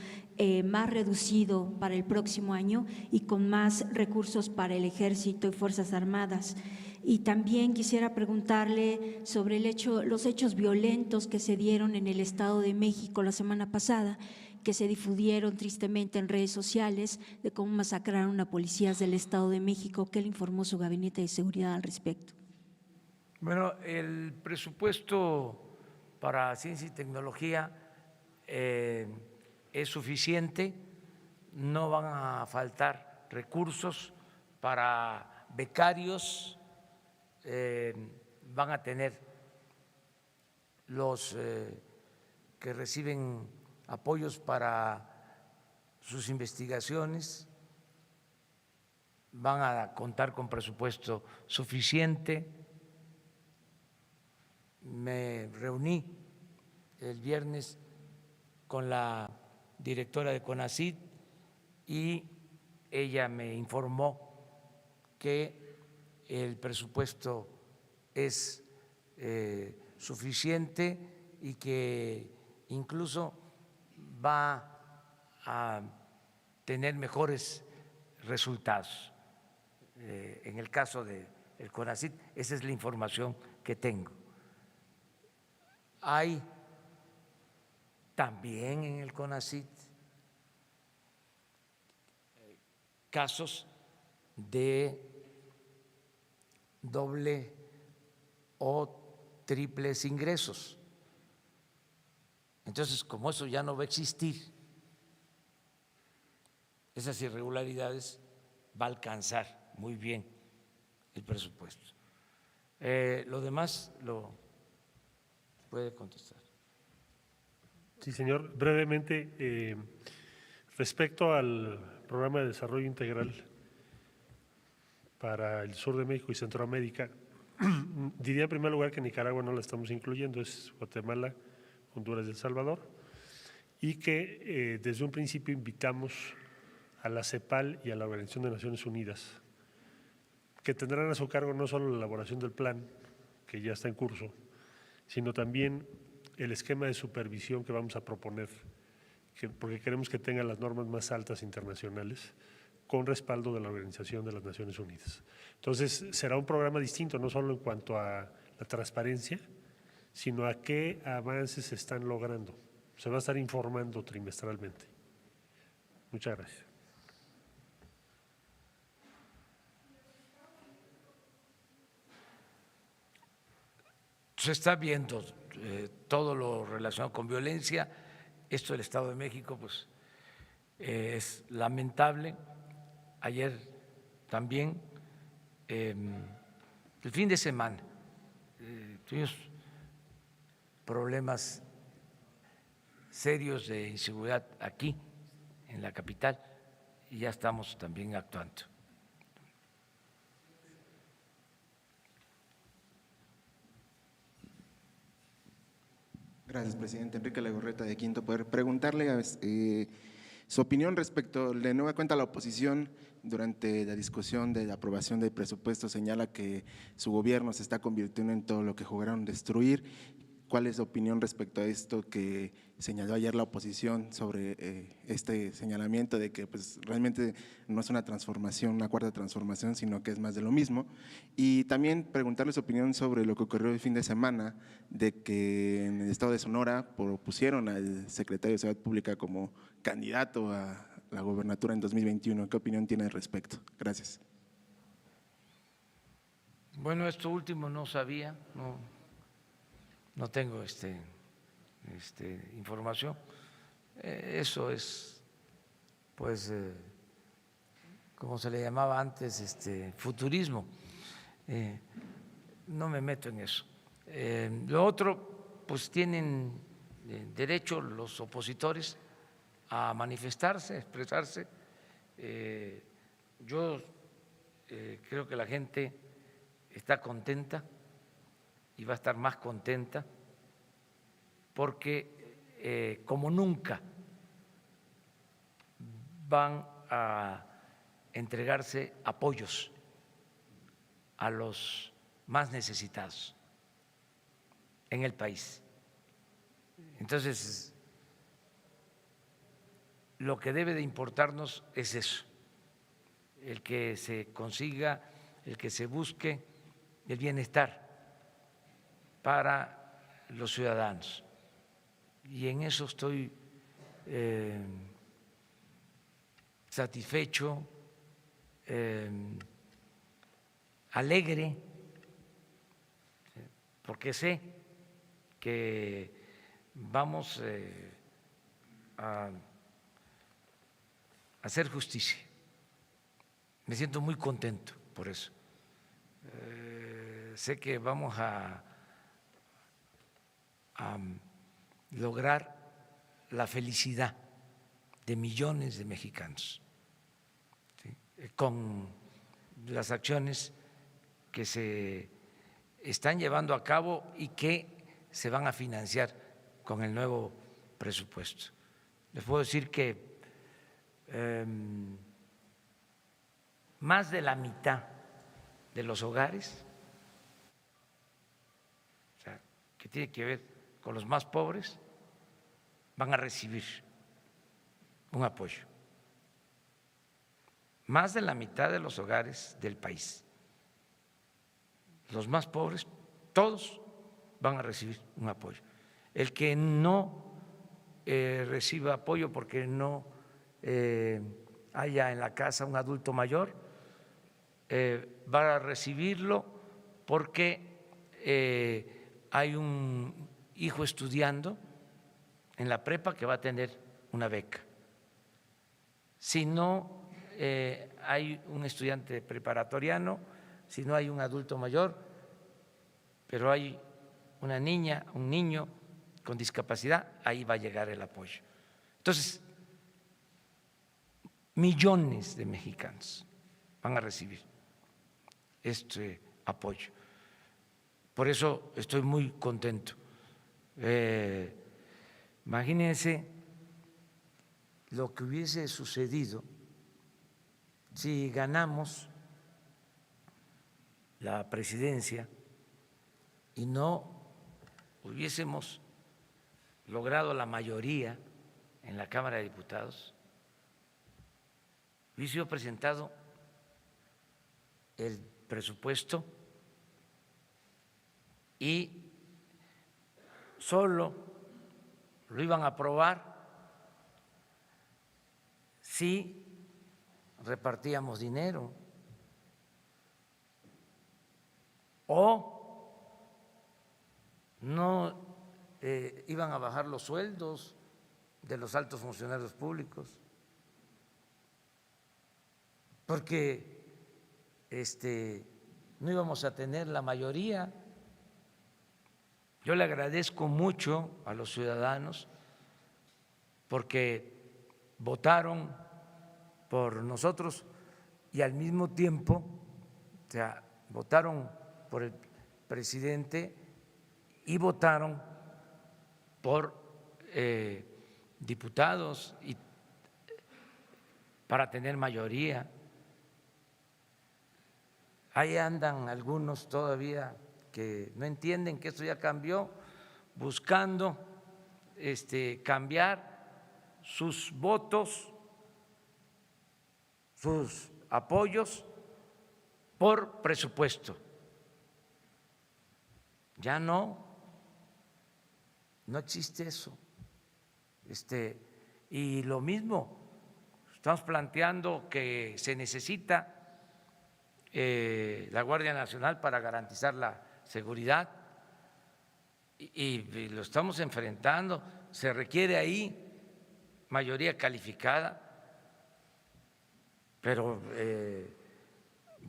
más reducido para el próximo año y con más recursos para el Ejército y Fuerzas Armadas. Y también quisiera preguntarle sobre los hechos violentos que se dieron en el Estado de México la semana pasada, que se difundieron tristemente en redes sociales de cómo masacraron a policías del Estado de México. ¿Qué le informó su gabinete de seguridad al respecto? Bueno, el presupuesto para ciencia y tecnología es suficiente, no van a faltar recursos para becarios. Van a tener los que reciben apoyos para sus investigaciones, van a contar con presupuesto suficiente. Me reuní el viernes con la directora de CONACYT y ella me informó que el presupuesto es suficiente y que incluso va a tener mejores resultados. En el caso del CONACYT, esa es la información que tengo. Hay también en el CONACYT casos de doble o triples ingresos. Entonces, como eso ya no va a existir, esas irregularidades va a alcanzar muy bien el presupuesto. Lo demás lo puede contestar. Sí, señor. Brevemente, respecto al programa de desarrollo integral para el sur de México y Centroamérica, diría en primer lugar que Nicaragua no la estamos incluyendo, es Guatemala, Honduras y El Salvador, y que desde un principio invitamos a la CEPAL y a la Organización de Naciones Unidas, que tendrán a su cargo no solo la elaboración del plan, que ya está en curso, sino también el esquema de supervisión que vamos a proponer, porque queremos que tenga las normas más altas internacionales, con respaldo de la Organización de las Naciones Unidas. Entonces, será un programa distinto, no solo en cuanto a la transparencia, sino a qué avances se están logrando. Se va a estar informando trimestralmente. Muchas gracias. Se está viendo todo lo relacionado con violencia. Esto del Estado de México, pues, es lamentable. ayer también, el fin de semana, tuvimos problemas serios de inseguridad aquí en la capital y ya estamos también actuando. Gracias, presidente. Enrique Legorreta, de Quinto Poder. Preguntarle su opinión respecto, de nueva cuenta, la oposición durante la discusión de la aprobación del presupuesto señala que su gobierno se está convirtiendo en todo lo que jugaron destruir. ¿Cuál es su opinión respecto a esto que señaló ayer la oposición sobre este señalamiento de que pues, realmente no es una transformación, una cuarta transformación, sino que es más de lo mismo? Y también preguntarle su opinión sobre lo que ocurrió el fin de semana, de que en el estado de Sonora propusieron al secretario de Seguridad Pública como candidato a la gobernatura en 2021. ¿Qué opinión tiene al respecto? Gracias. Bueno, esto último no sabía, no tengo información. Eso es, pues, como se le llamaba antes, futurismo. No me meto en eso. Lo otro, pues tienen derecho los opositores a manifestarse, a expresarse. Yo creo que la gente está contenta y va a estar más contenta porque como nunca van a entregarse apoyos a los más necesitados en el país. Entonces, lo que debe de importarnos es eso, el que se consiga, el que se busque el bienestar para los ciudadanos. Y en eso estoy satisfecho, alegre, porque sé que vamos a hacer justicia. Me siento muy contento por eso. Sé que vamos a lograr la felicidad de millones de mexicanos, ¿sí?, con las acciones que se están llevando a cabo y que se van a financiar con el nuevo presupuesto. Les puedo decir que más de la mitad de los hogares, o sea, que tiene que ver con los más pobres, van a recibir un apoyo. Más de la mitad de los hogares del país, los más pobres, todos van a recibir un apoyo. El que no reciba apoyo porque no haya en la casa un adulto mayor, va a recibirlo porque hay un hijo estudiando en la prepa que va a tener una beca. Si no hay un estudiante preparatoriano, si no hay un adulto mayor, pero hay una niña, un niño con discapacidad, ahí va a llegar el apoyo. Entonces, millones de mexicanos van a recibir este apoyo. Por eso estoy muy contento. Imagínense lo que hubiese sucedido si ganamos la presidencia y no hubiésemos logrado la mayoría en la Cámara de Diputados. Hubiese sido presentado el presupuesto y solo lo iban a aprobar si repartíamos dinero o no iban a bajar los sueldos de los altos funcionarios públicos. porque no íbamos a tener la mayoría. Yo le agradezco mucho a los ciudadanos porque votaron por nosotros y al mismo tiempo, o sea, votaron por el presidente y votaron por diputados y para tener mayoría. Ahí andan algunos todavía que no entienden que esto ya cambió, buscando cambiar sus votos, sus apoyos por presupuesto. Ya no existe eso. Y lo mismo, estamos planteando que se necesita la Guardia Nacional para garantizar la seguridad y lo estamos enfrentando. Se requiere ahí mayoría calificada, pero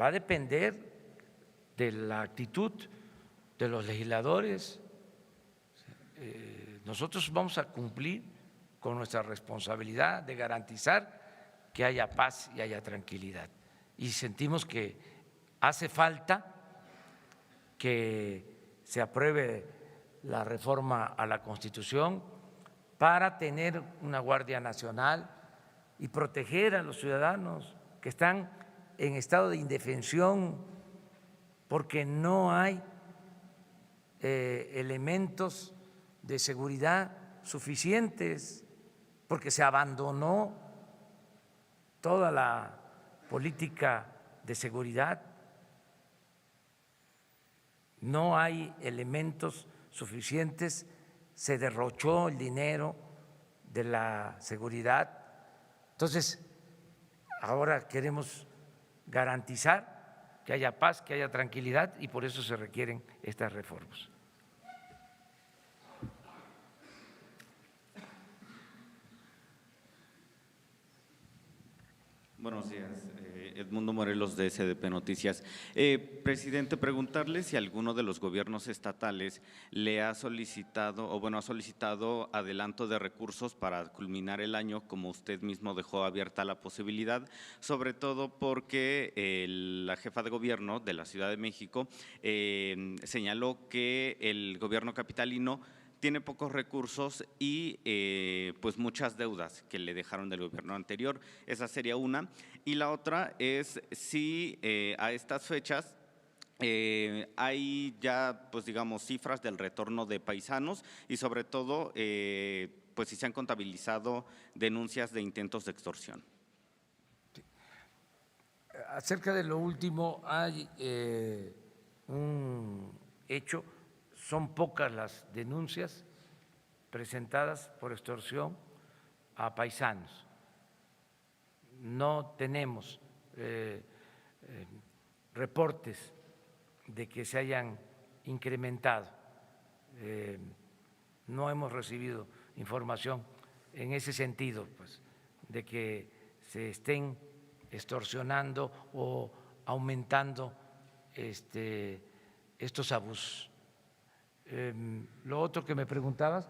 va a depender de la actitud de los legisladores. Nosotros vamos a cumplir con nuestra responsabilidad de garantizar que haya paz y haya tranquilidad. Y sentimos que hace falta que se apruebe la reforma a la Constitución para tener una Guardia Nacional y proteger a los ciudadanos que están en estado de indefensión porque no hay elementos de seguridad suficientes, porque se abandonó toda la política de seguridad. No hay elementos suficientes, se derrochó el dinero de la seguridad. Entonces, ahora queremos garantizar que haya paz, que haya tranquilidad y por eso se requieren estas reformas. Buenos días, Edmundo Morelos de SDP Noticias. Presidente, preguntarle si alguno de los gobiernos estatales le ha solicitado, ha solicitado adelanto de recursos para culminar el año, como usted mismo dejó abierta la posibilidad, sobre todo porque la jefa de gobierno de la Ciudad de México señaló que el gobierno capitalino tiene pocos recursos y pues muchas deudas que le dejaron del gobierno anterior. Esa sería una. Y la otra es si a estas fechas hay ya, pues digamos, cifras del retorno de paisanos y sobre todo, pues si se han contabilizado denuncias de intentos de extorsión. Acerca de lo último, hay un hecho. Son pocas las denuncias presentadas por extorsión a paisanos. No tenemos reportes de que se hayan incrementado. No hemos recibido información en ese sentido, pues, de que se estén extorsionando o aumentando estos abusos. Lo otro que me preguntabas.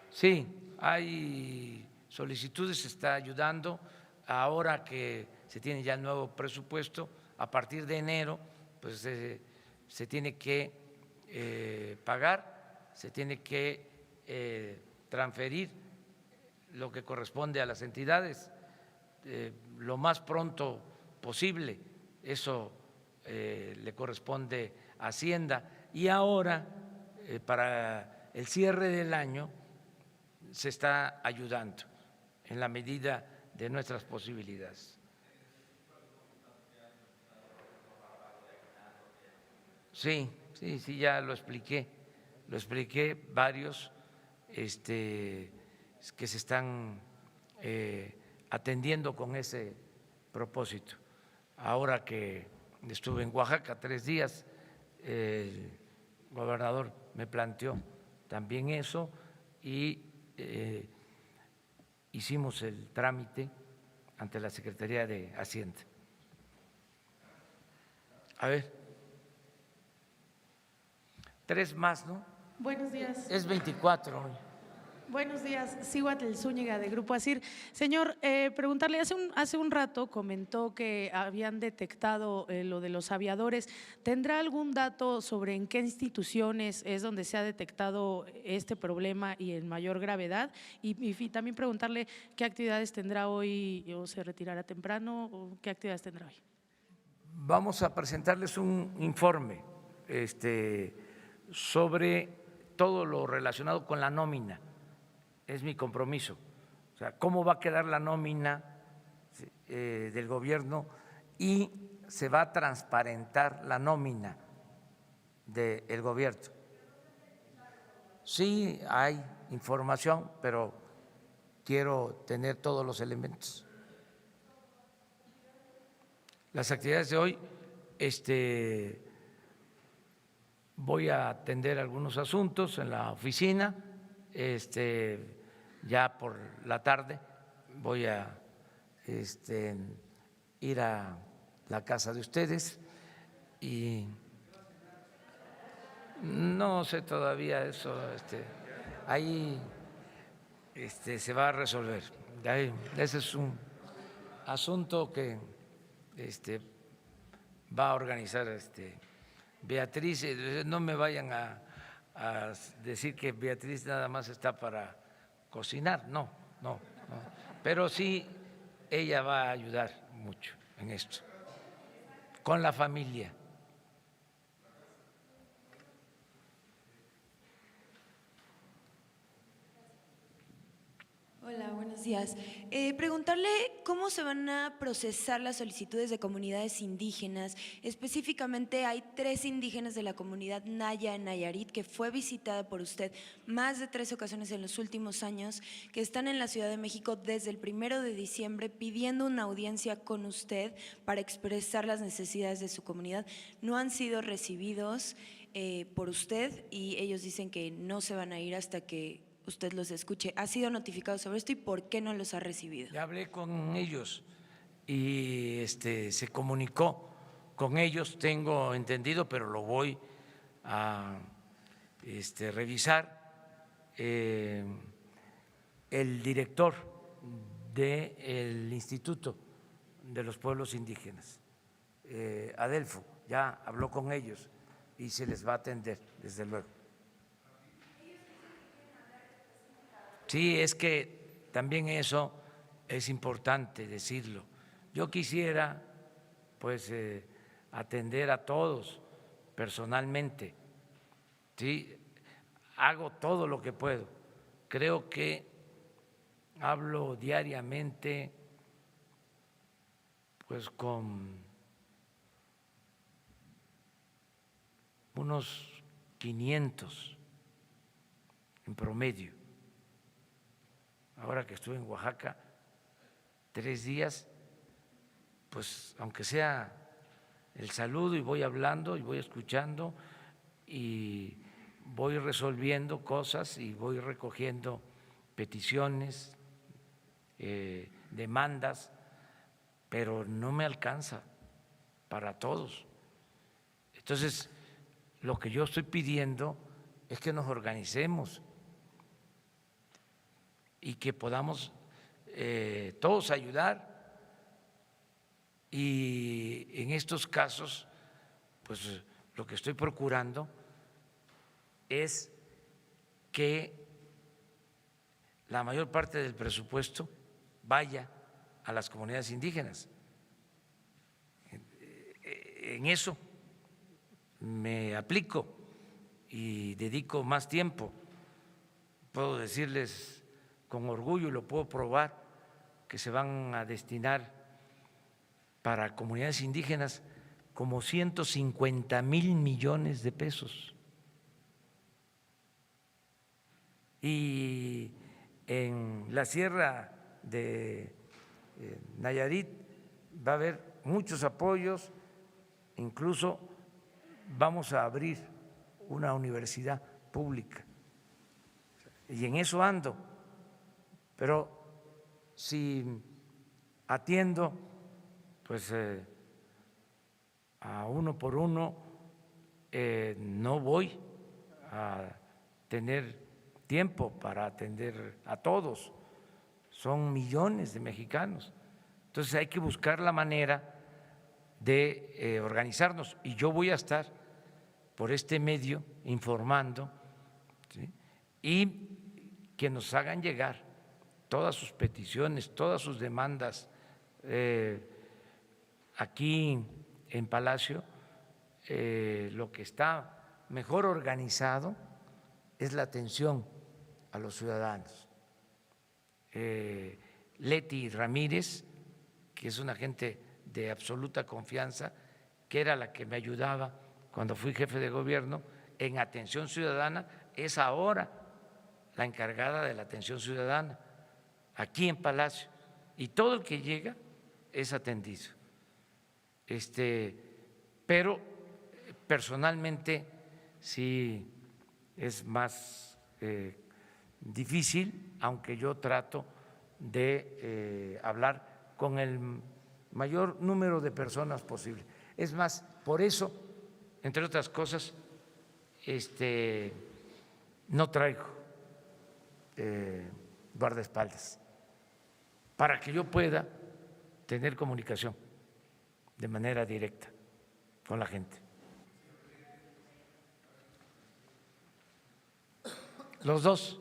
Sí, hay solicitudes, se está ayudando. Ahora que se tiene ya el nuevo presupuesto, a partir de enero, pues se tiene que pagar, se tiene que transferir lo que corresponde a las entidades lo más pronto posible. Eso le corresponde a Hacienda. Y ahora, para el cierre del año, se está ayudando en la medida de nuestras posibilidades. Sí, ya lo expliqué varios que se están atendiendo con ese propósito. Ahora que estuve en Oaxaca 3 días, el gobernador me planteó también eso y hicimos el trámite ante la Secretaría de Hacienda. A ver, 3 más, ¿no? Buenos días. Es 24 hoy. Buenos días, Cihuatl Zúñiga de Grupo ASIR. Señor, preguntarle, hace un rato comentó que habían detectado lo de los aviadores. ¿Tendrá algún dato sobre en qué instituciones es donde se ha detectado este problema y en mayor gravedad? Y también preguntarle qué actividades tendrá hoy, o se retirará temprano, o qué actividades tendrá hoy. Vamos a presentarles un informe sobre todo lo relacionado con la nómina. Es mi compromiso. O sea, cómo va a quedar la nómina del gobierno y se va a transparentar la nómina del gobierno. Sí hay información, pero quiero tener todos los elementos. Las actividades de hoy, voy a atender algunos asuntos en la oficina. Ya por la tarde voy a ir a la casa de ustedes y no sé todavía eso, ahí se va a resolver. Ese es un asunto que va a organizar Beatriz. No me vayan a decir que Beatriz nada más está para cocinar, no, pero sí ella va a ayudar mucho en esto, con la familia. Hola, buenos días. Preguntarle cómo se van a procesar las solicitudes de comunidades indígenas. Específicamente hay 3 indígenas de la comunidad Naya en Nayarit que fue visitada por usted más de 3 ocasiones en los últimos años, que están en la Ciudad de México desde el 1 de diciembre pidiendo una audiencia con usted para expresar las necesidades de su comunidad. No han sido recibidos por usted y ellos dicen que no se van a ir hasta que usted los escuche. ¿Ha sido notificado sobre esto y por qué no los ha recibido? Ya hablé con ellos y se comunicó con ellos, tengo entendido, pero lo voy a revisar. El director del Instituto de los Pueblos Indígenas, Adelfo, ya habló con ellos y se les va a atender, desde luego. Sí, es que también eso es importante decirlo. Yo quisiera pues atender a todos personalmente. Sí, hago todo lo que puedo. Creo que hablo diariamente pues con unos 500 en promedio. Ahora que estuve en Oaxaca 3 días, pues aunque sea el saludo y voy hablando y voy escuchando y voy resolviendo cosas y voy recogiendo peticiones, demandas, pero no me alcanza para todos. Entonces, lo que yo estoy pidiendo es que nos organicemos y que podamos todos ayudar. Y en estos casos, pues lo que estoy procurando es que la mayor parte del presupuesto vaya a las comunidades indígenas. En eso me aplico y dedico más tiempo. Puedo decirles con orgullo, y lo puedo probar, que se van a destinar para comunidades indígenas como 150,000 millones de pesos. Y en la sierra de Nayarit va a haber muchos apoyos, incluso vamos a abrir una universidad pública. Y en eso ando. Pero si atiendo pues a uno por uno, no voy a tener tiempo para atender a todos, son millones de mexicanos, entonces hay que buscar la manera de organizarnos y yo voy a estar por este medio informando, ¿sí? Y que nos hagan llegar todas sus peticiones, todas sus demandas aquí en Palacio. Lo que está mejor organizado es la atención a los ciudadanos. Leti Ramírez, que es una gente de absoluta confianza, que era la que me ayudaba cuando fui jefe de gobierno en atención ciudadana, es ahora la encargada de la atención ciudadana aquí en Palacio, y todo el que llega es atendido. Pero personalmente sí es más difícil, aunque yo trato de hablar con el mayor número de personas posible. Es más, por eso, entre otras cosas, no traigo guardaespaldas, para que yo pueda tener comunicación de manera directa con la gente. Los dos.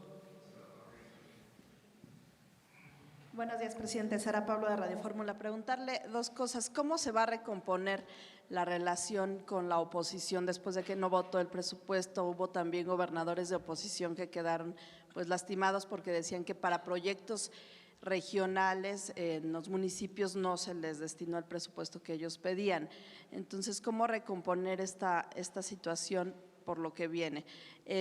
Buenos días, presidente. Sara Pablo de Radio Fórmula. Preguntarle dos cosas. ¿Cómo se va a recomponer la relación con la oposición después de que no votó el presupuesto? Hubo también gobernadores de oposición que quedaron pues lastimados porque decían que para proyectos regionales en los municipios no se les destinó el presupuesto que ellos pedían. Entonces, ¿cómo recomponer esta situación por lo que viene?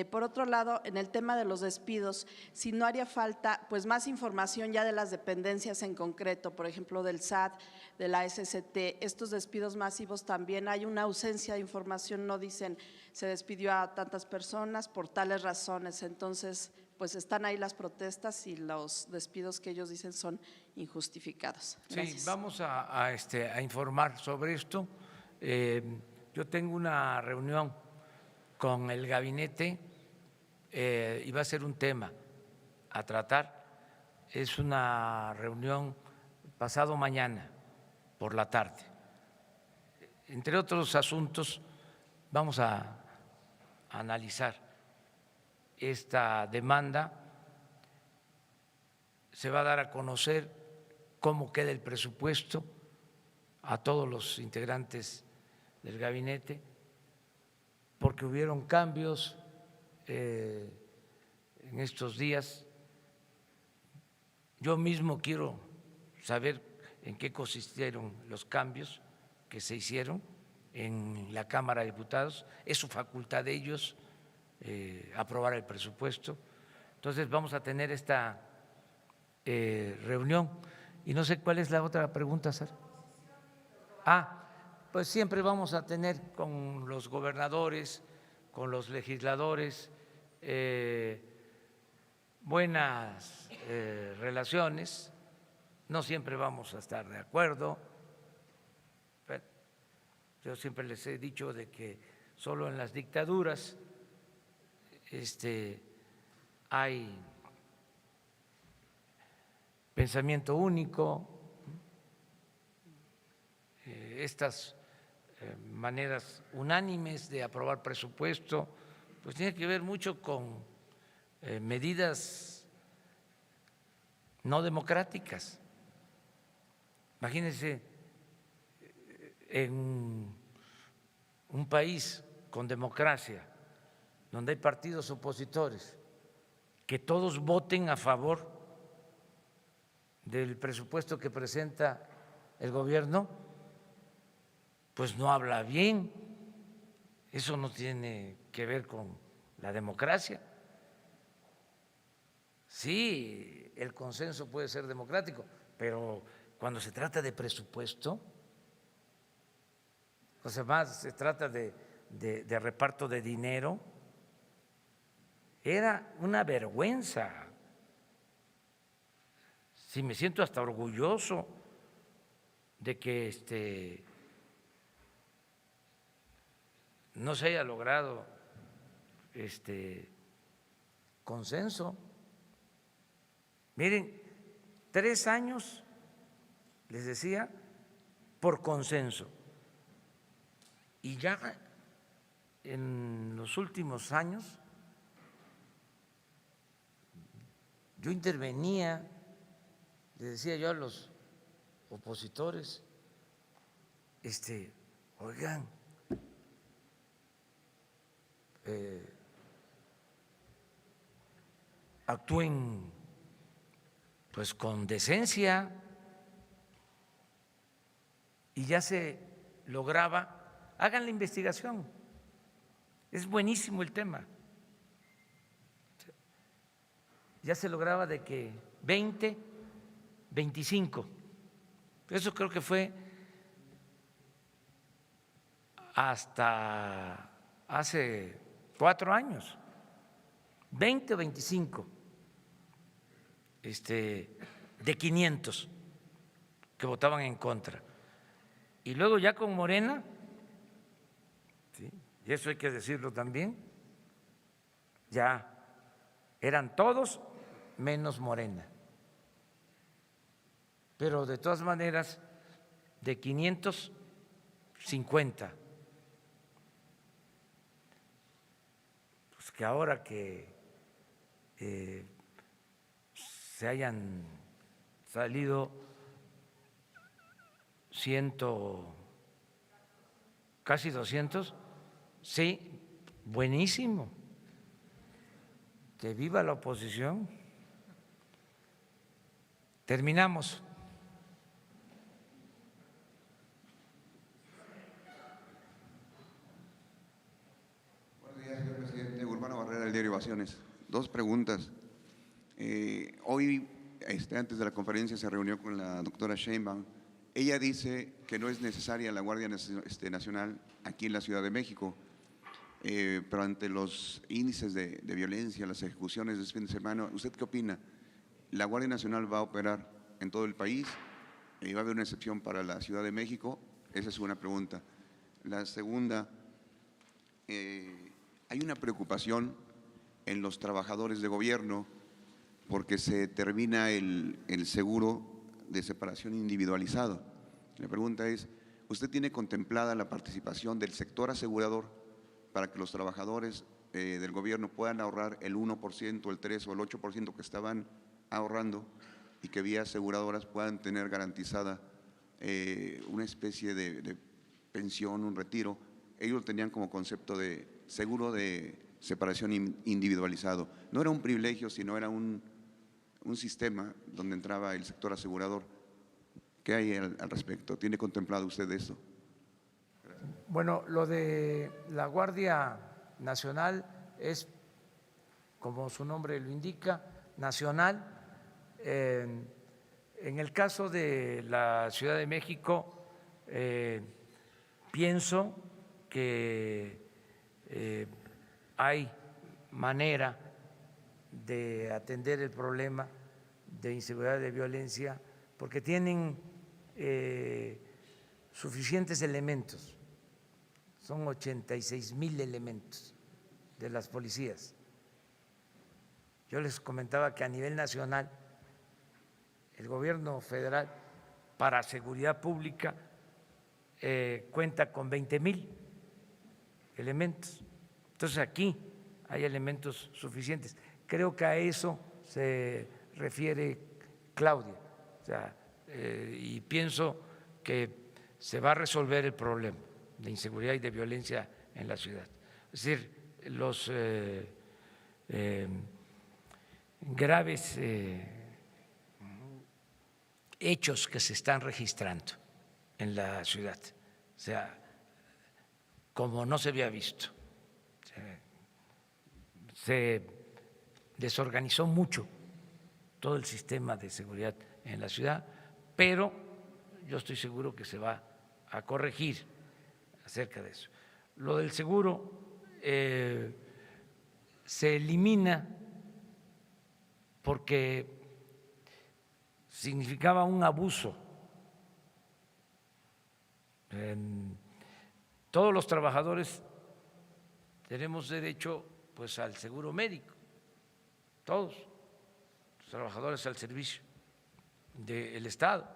Por otro lado, en el tema de los despidos, si no haría falta pues más información ya de las dependencias en concreto, por ejemplo del SAT, de la SCT, estos despidos masivos también hay una ausencia de información, no dicen se despidió a tantas personas por tales razones, entonces pues están ahí las protestas y los despidos que ellos dicen son injustificados. Gracias. Sí, vamos a informar sobre esto. Yo tengo una reunión con el gabinete y va a ser un tema a tratar. Es una reunión pasado mañana por la tarde. Entre otros asuntos, vamos a analizar esta demanda, se va a dar a conocer cómo queda el presupuesto a todos los integrantes del gabinete, porque hubieron cambios en estos días. Yo mismo quiero saber en qué consistieron los cambios que se hicieron en la Cámara de Diputados. Es su facultad de ellos aprobar el presupuesto. Entonces vamos a tener esta reunión. Y no sé cuál es la otra pregunta, Sara. Pues siempre vamos a tener con los gobernadores, con los legisladores, buenas relaciones. No siempre vamos a estar de acuerdo. Pero yo siempre les he dicho de que solo en las dictaduras hay pensamiento único, estas maneras unánimes de aprobar presupuesto, pues tiene que ver mucho con medidas no democráticas. Imagínense en un país con democracia, donde hay partidos opositores, que todos voten a favor del presupuesto que presenta el gobierno, pues no habla bien. Eso no tiene que ver con la democracia. Sí, el consenso puede ser democrático, pero cuando se trata de presupuesto, o sea, más se trata de reparto de dinero, era una vergüenza. Sí, me siento hasta orgulloso de que no se haya logrado consenso. Miren, 3 años, les decía, por consenso. Y ya en los últimos años yo intervenía, les decía yo a los opositores, oigan, actúen pues con decencia, y ya se lograba, hagan la investigación, es buenísimo el tema, ya se lograba de que 20, 25, eso creo que fue hasta hace 4 años, 20 o 25 de 500 que votaban en contra. Y luego ya con Morena, ¿sí?, y eso hay que decirlo también, ya eran todos menos Morena. Pero de todas maneras, de 550, pues que ahora que se hayan salido casi 200, sí, buenísimo, que viva la oposición. Terminamos. Buenos días, señor presidente. Urbano Barrera, del diario Ovaciones. 2 preguntas. Hoy, antes de la conferencia, se reunió con la doctora Sheinbaum. Ella dice que no es necesaria la Guardia Nacional aquí en la Ciudad de México, pero ante los índices de violencia, las ejecuciones de este fin de semana, ¿usted qué opina? ¿La Guardia Nacional va a operar en todo el país? ¿Va a haber una excepción para la Ciudad de México? Esa es una pregunta. La segunda, hay una preocupación en los trabajadores de gobierno porque se termina el seguro de separación individualizado. La pregunta es, ¿usted tiene contemplada la participación del sector asegurador para que los trabajadores del gobierno puedan ahorrar el 1%, el 3% o el 8% que estaban ahorrando y que vía aseguradoras puedan tener garantizada una especie de pensión, un retiro? Ellos lo tenían como concepto de seguro de separación individualizado. No era un privilegio, sino era un sistema donde entraba el sector asegurador. ¿Qué hay al respecto? ¿Tiene contemplado usted esto? Bueno, lo de la Guardia Nacional es, como su nombre lo indica, nacional. En el caso de la Ciudad de México, pienso que hay manera de atender el problema de inseguridad y de violencia porque tienen suficientes elementos. Son 86,000 elementos de las policías. Yo les comentaba que a nivel nacional el gobierno federal para seguridad pública cuenta con 20,000 elementos. Entonces aquí hay elementos suficientes. Creo que a eso se refiere Claudia. O sea, y pienso que se va a resolver el problema de inseguridad y de violencia en la ciudad. Es decir, los graves hechos que se están registrando en la ciudad, o sea, como no se había visto. Se desorganizó mucho todo el sistema de seguridad en la ciudad, pero yo estoy seguro que se va a corregir acerca de eso. Lo del seguro se elimina porque significaba un abuso Todos los trabajadores tenemos derecho pues al seguro médico, todos los trabajadores al servicio del Estado.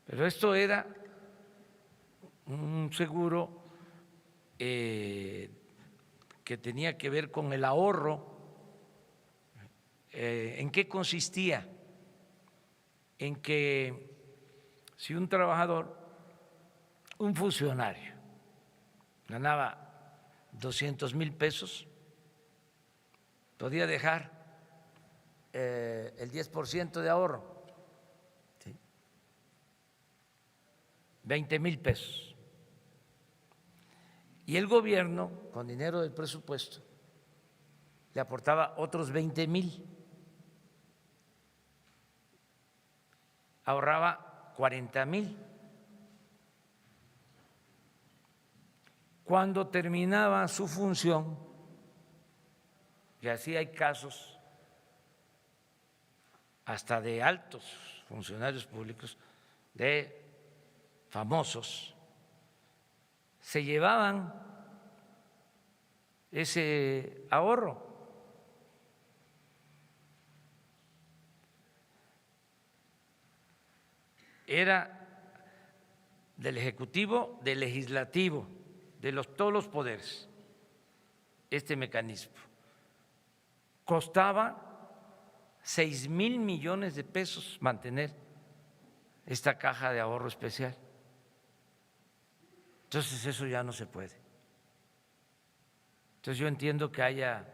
Pero esto era un seguro que tenía que ver con el ahorro. ¿En qué consistía? En que si un trabajador, un funcionario, ganaba 200,000 pesos, podía dejar el 10% de ahorro, ¿sí? 20,000 pesos. Y el gobierno, con dinero del presupuesto, le aportaba otros 20,000. Ahorraba 40,000. Cuando terminaba su función, y así hay casos hasta de altos funcionarios públicos, de famosos, se llevaban ese ahorro. Era del Ejecutivo, del Legislativo, de todos los poderes, este mecanismo. Costaba 6,000 millones de pesos mantener esta caja de ahorro especial. Entonces eso ya no se puede. Entonces yo entiendo que haya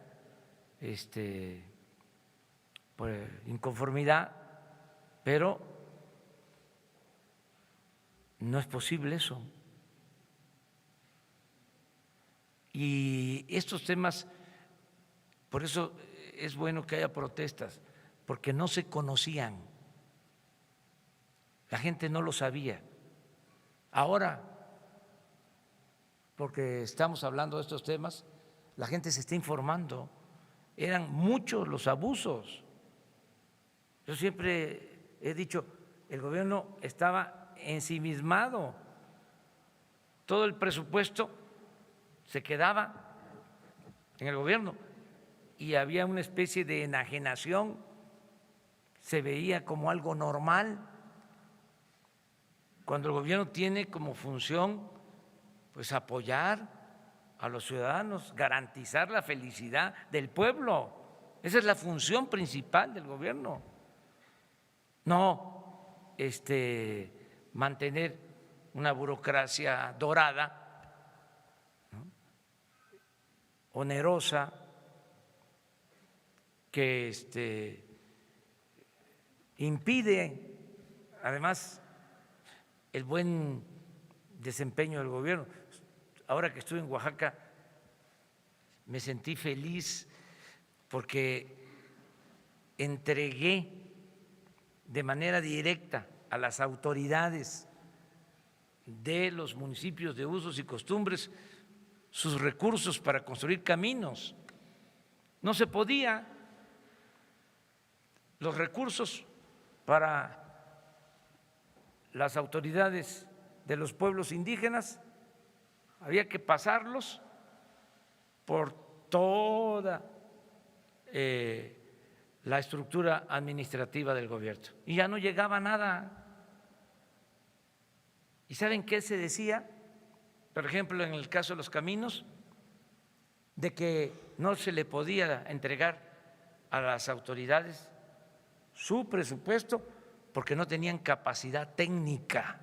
inconformidad, pero no es posible eso. Y estos temas, por eso es bueno que haya protestas, porque no se conocían. La gente no lo sabía. Ahora, porque estamos hablando de estos temas, la gente se está informando. Eran muchos los abusos. Yo siempre he dicho, el gobierno estaba ensimismado. Todo el presupuesto se quedaba en el gobierno y había una especie de enajenación. Se veía como algo normal, cuando el gobierno tiene como función pues apoyar a los ciudadanos, garantizar la felicidad del pueblo. Esa es la función principal del gobierno. No mantener una burocracia dorada, ¿no?, onerosa, que impide además el buen desempeño del gobierno. Ahora que estuve en Oaxaca me sentí feliz porque entregué de manera directa a las autoridades de los municipios de usos y costumbres sus recursos para construir caminos. No se podía. Los recursos para las autoridades de los pueblos indígenas había que pasarlos por toda la estructura administrativa del gobierno y ya no llegaba nada. ¿Y saben qué se decía? Por ejemplo, en el caso de los caminos, de que no se le podía entregar a las autoridades su presupuesto porque no tenían capacidad técnica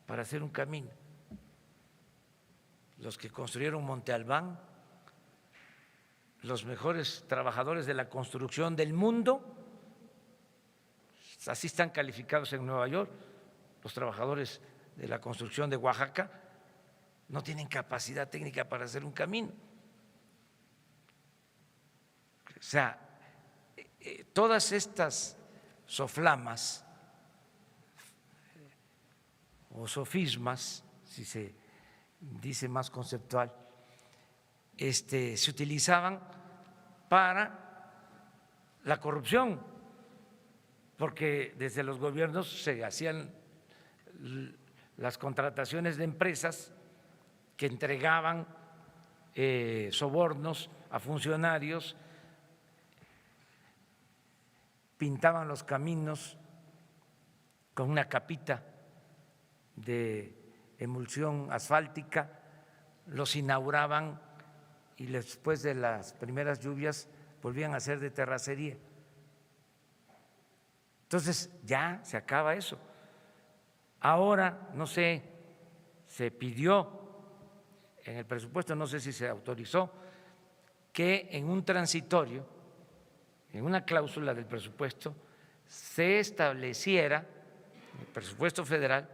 para hacer un camino. Los que construyeron Monte Albán, los mejores trabajadores de la construcción del mundo, así están calificados en Nueva York, los trabajadores de la construcción de Oaxaca, no tienen capacidad técnica para hacer un camino. O sea, todas estas soflamas o sofismas, si se dice más conceptual, se utilizaban para la corrupción, porque desde los gobiernos se hacían las contrataciones de empresas que entregaban sobornos a funcionarios, pintaban los caminos con una capita de emulsión asfáltica, los inauguraban y después de las primeras lluvias volvían a ser de terracería. Entonces ya se acaba eso. Ahora, no sé, se pidió en el presupuesto, no sé si se autorizó, que en un transitorio, en una cláusula del presupuesto, se estableciera, en el presupuesto federal,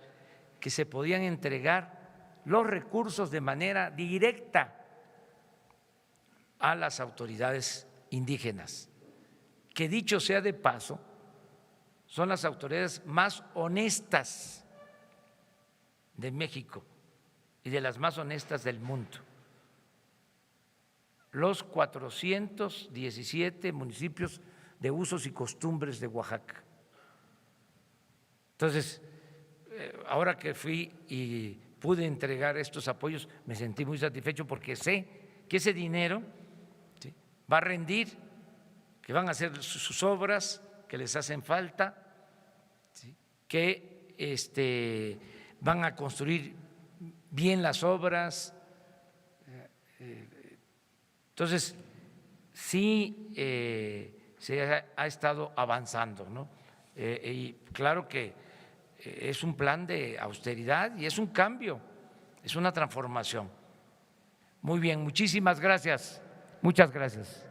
que se podían entregar los recursos de manera directa a las autoridades indígenas, que dicho sea de paso, son las autoridades más honestas de México y de las más honestas del mundo. Los 417 municipios de usos y costumbres de Oaxaca. Entonces, ahora que fui y pude entregar estos apoyos, me sentí muy satisfecho porque sé que ese dinero va a rendir, que van a hacer sus obras que les hacen falta, que van a construir bien las obras. Entonces, sí se ha estado avanzando, ¿no? Y claro que es un plan de austeridad y es un cambio, es una transformación. Muy bien, muchísimas gracias. Muchas gracias.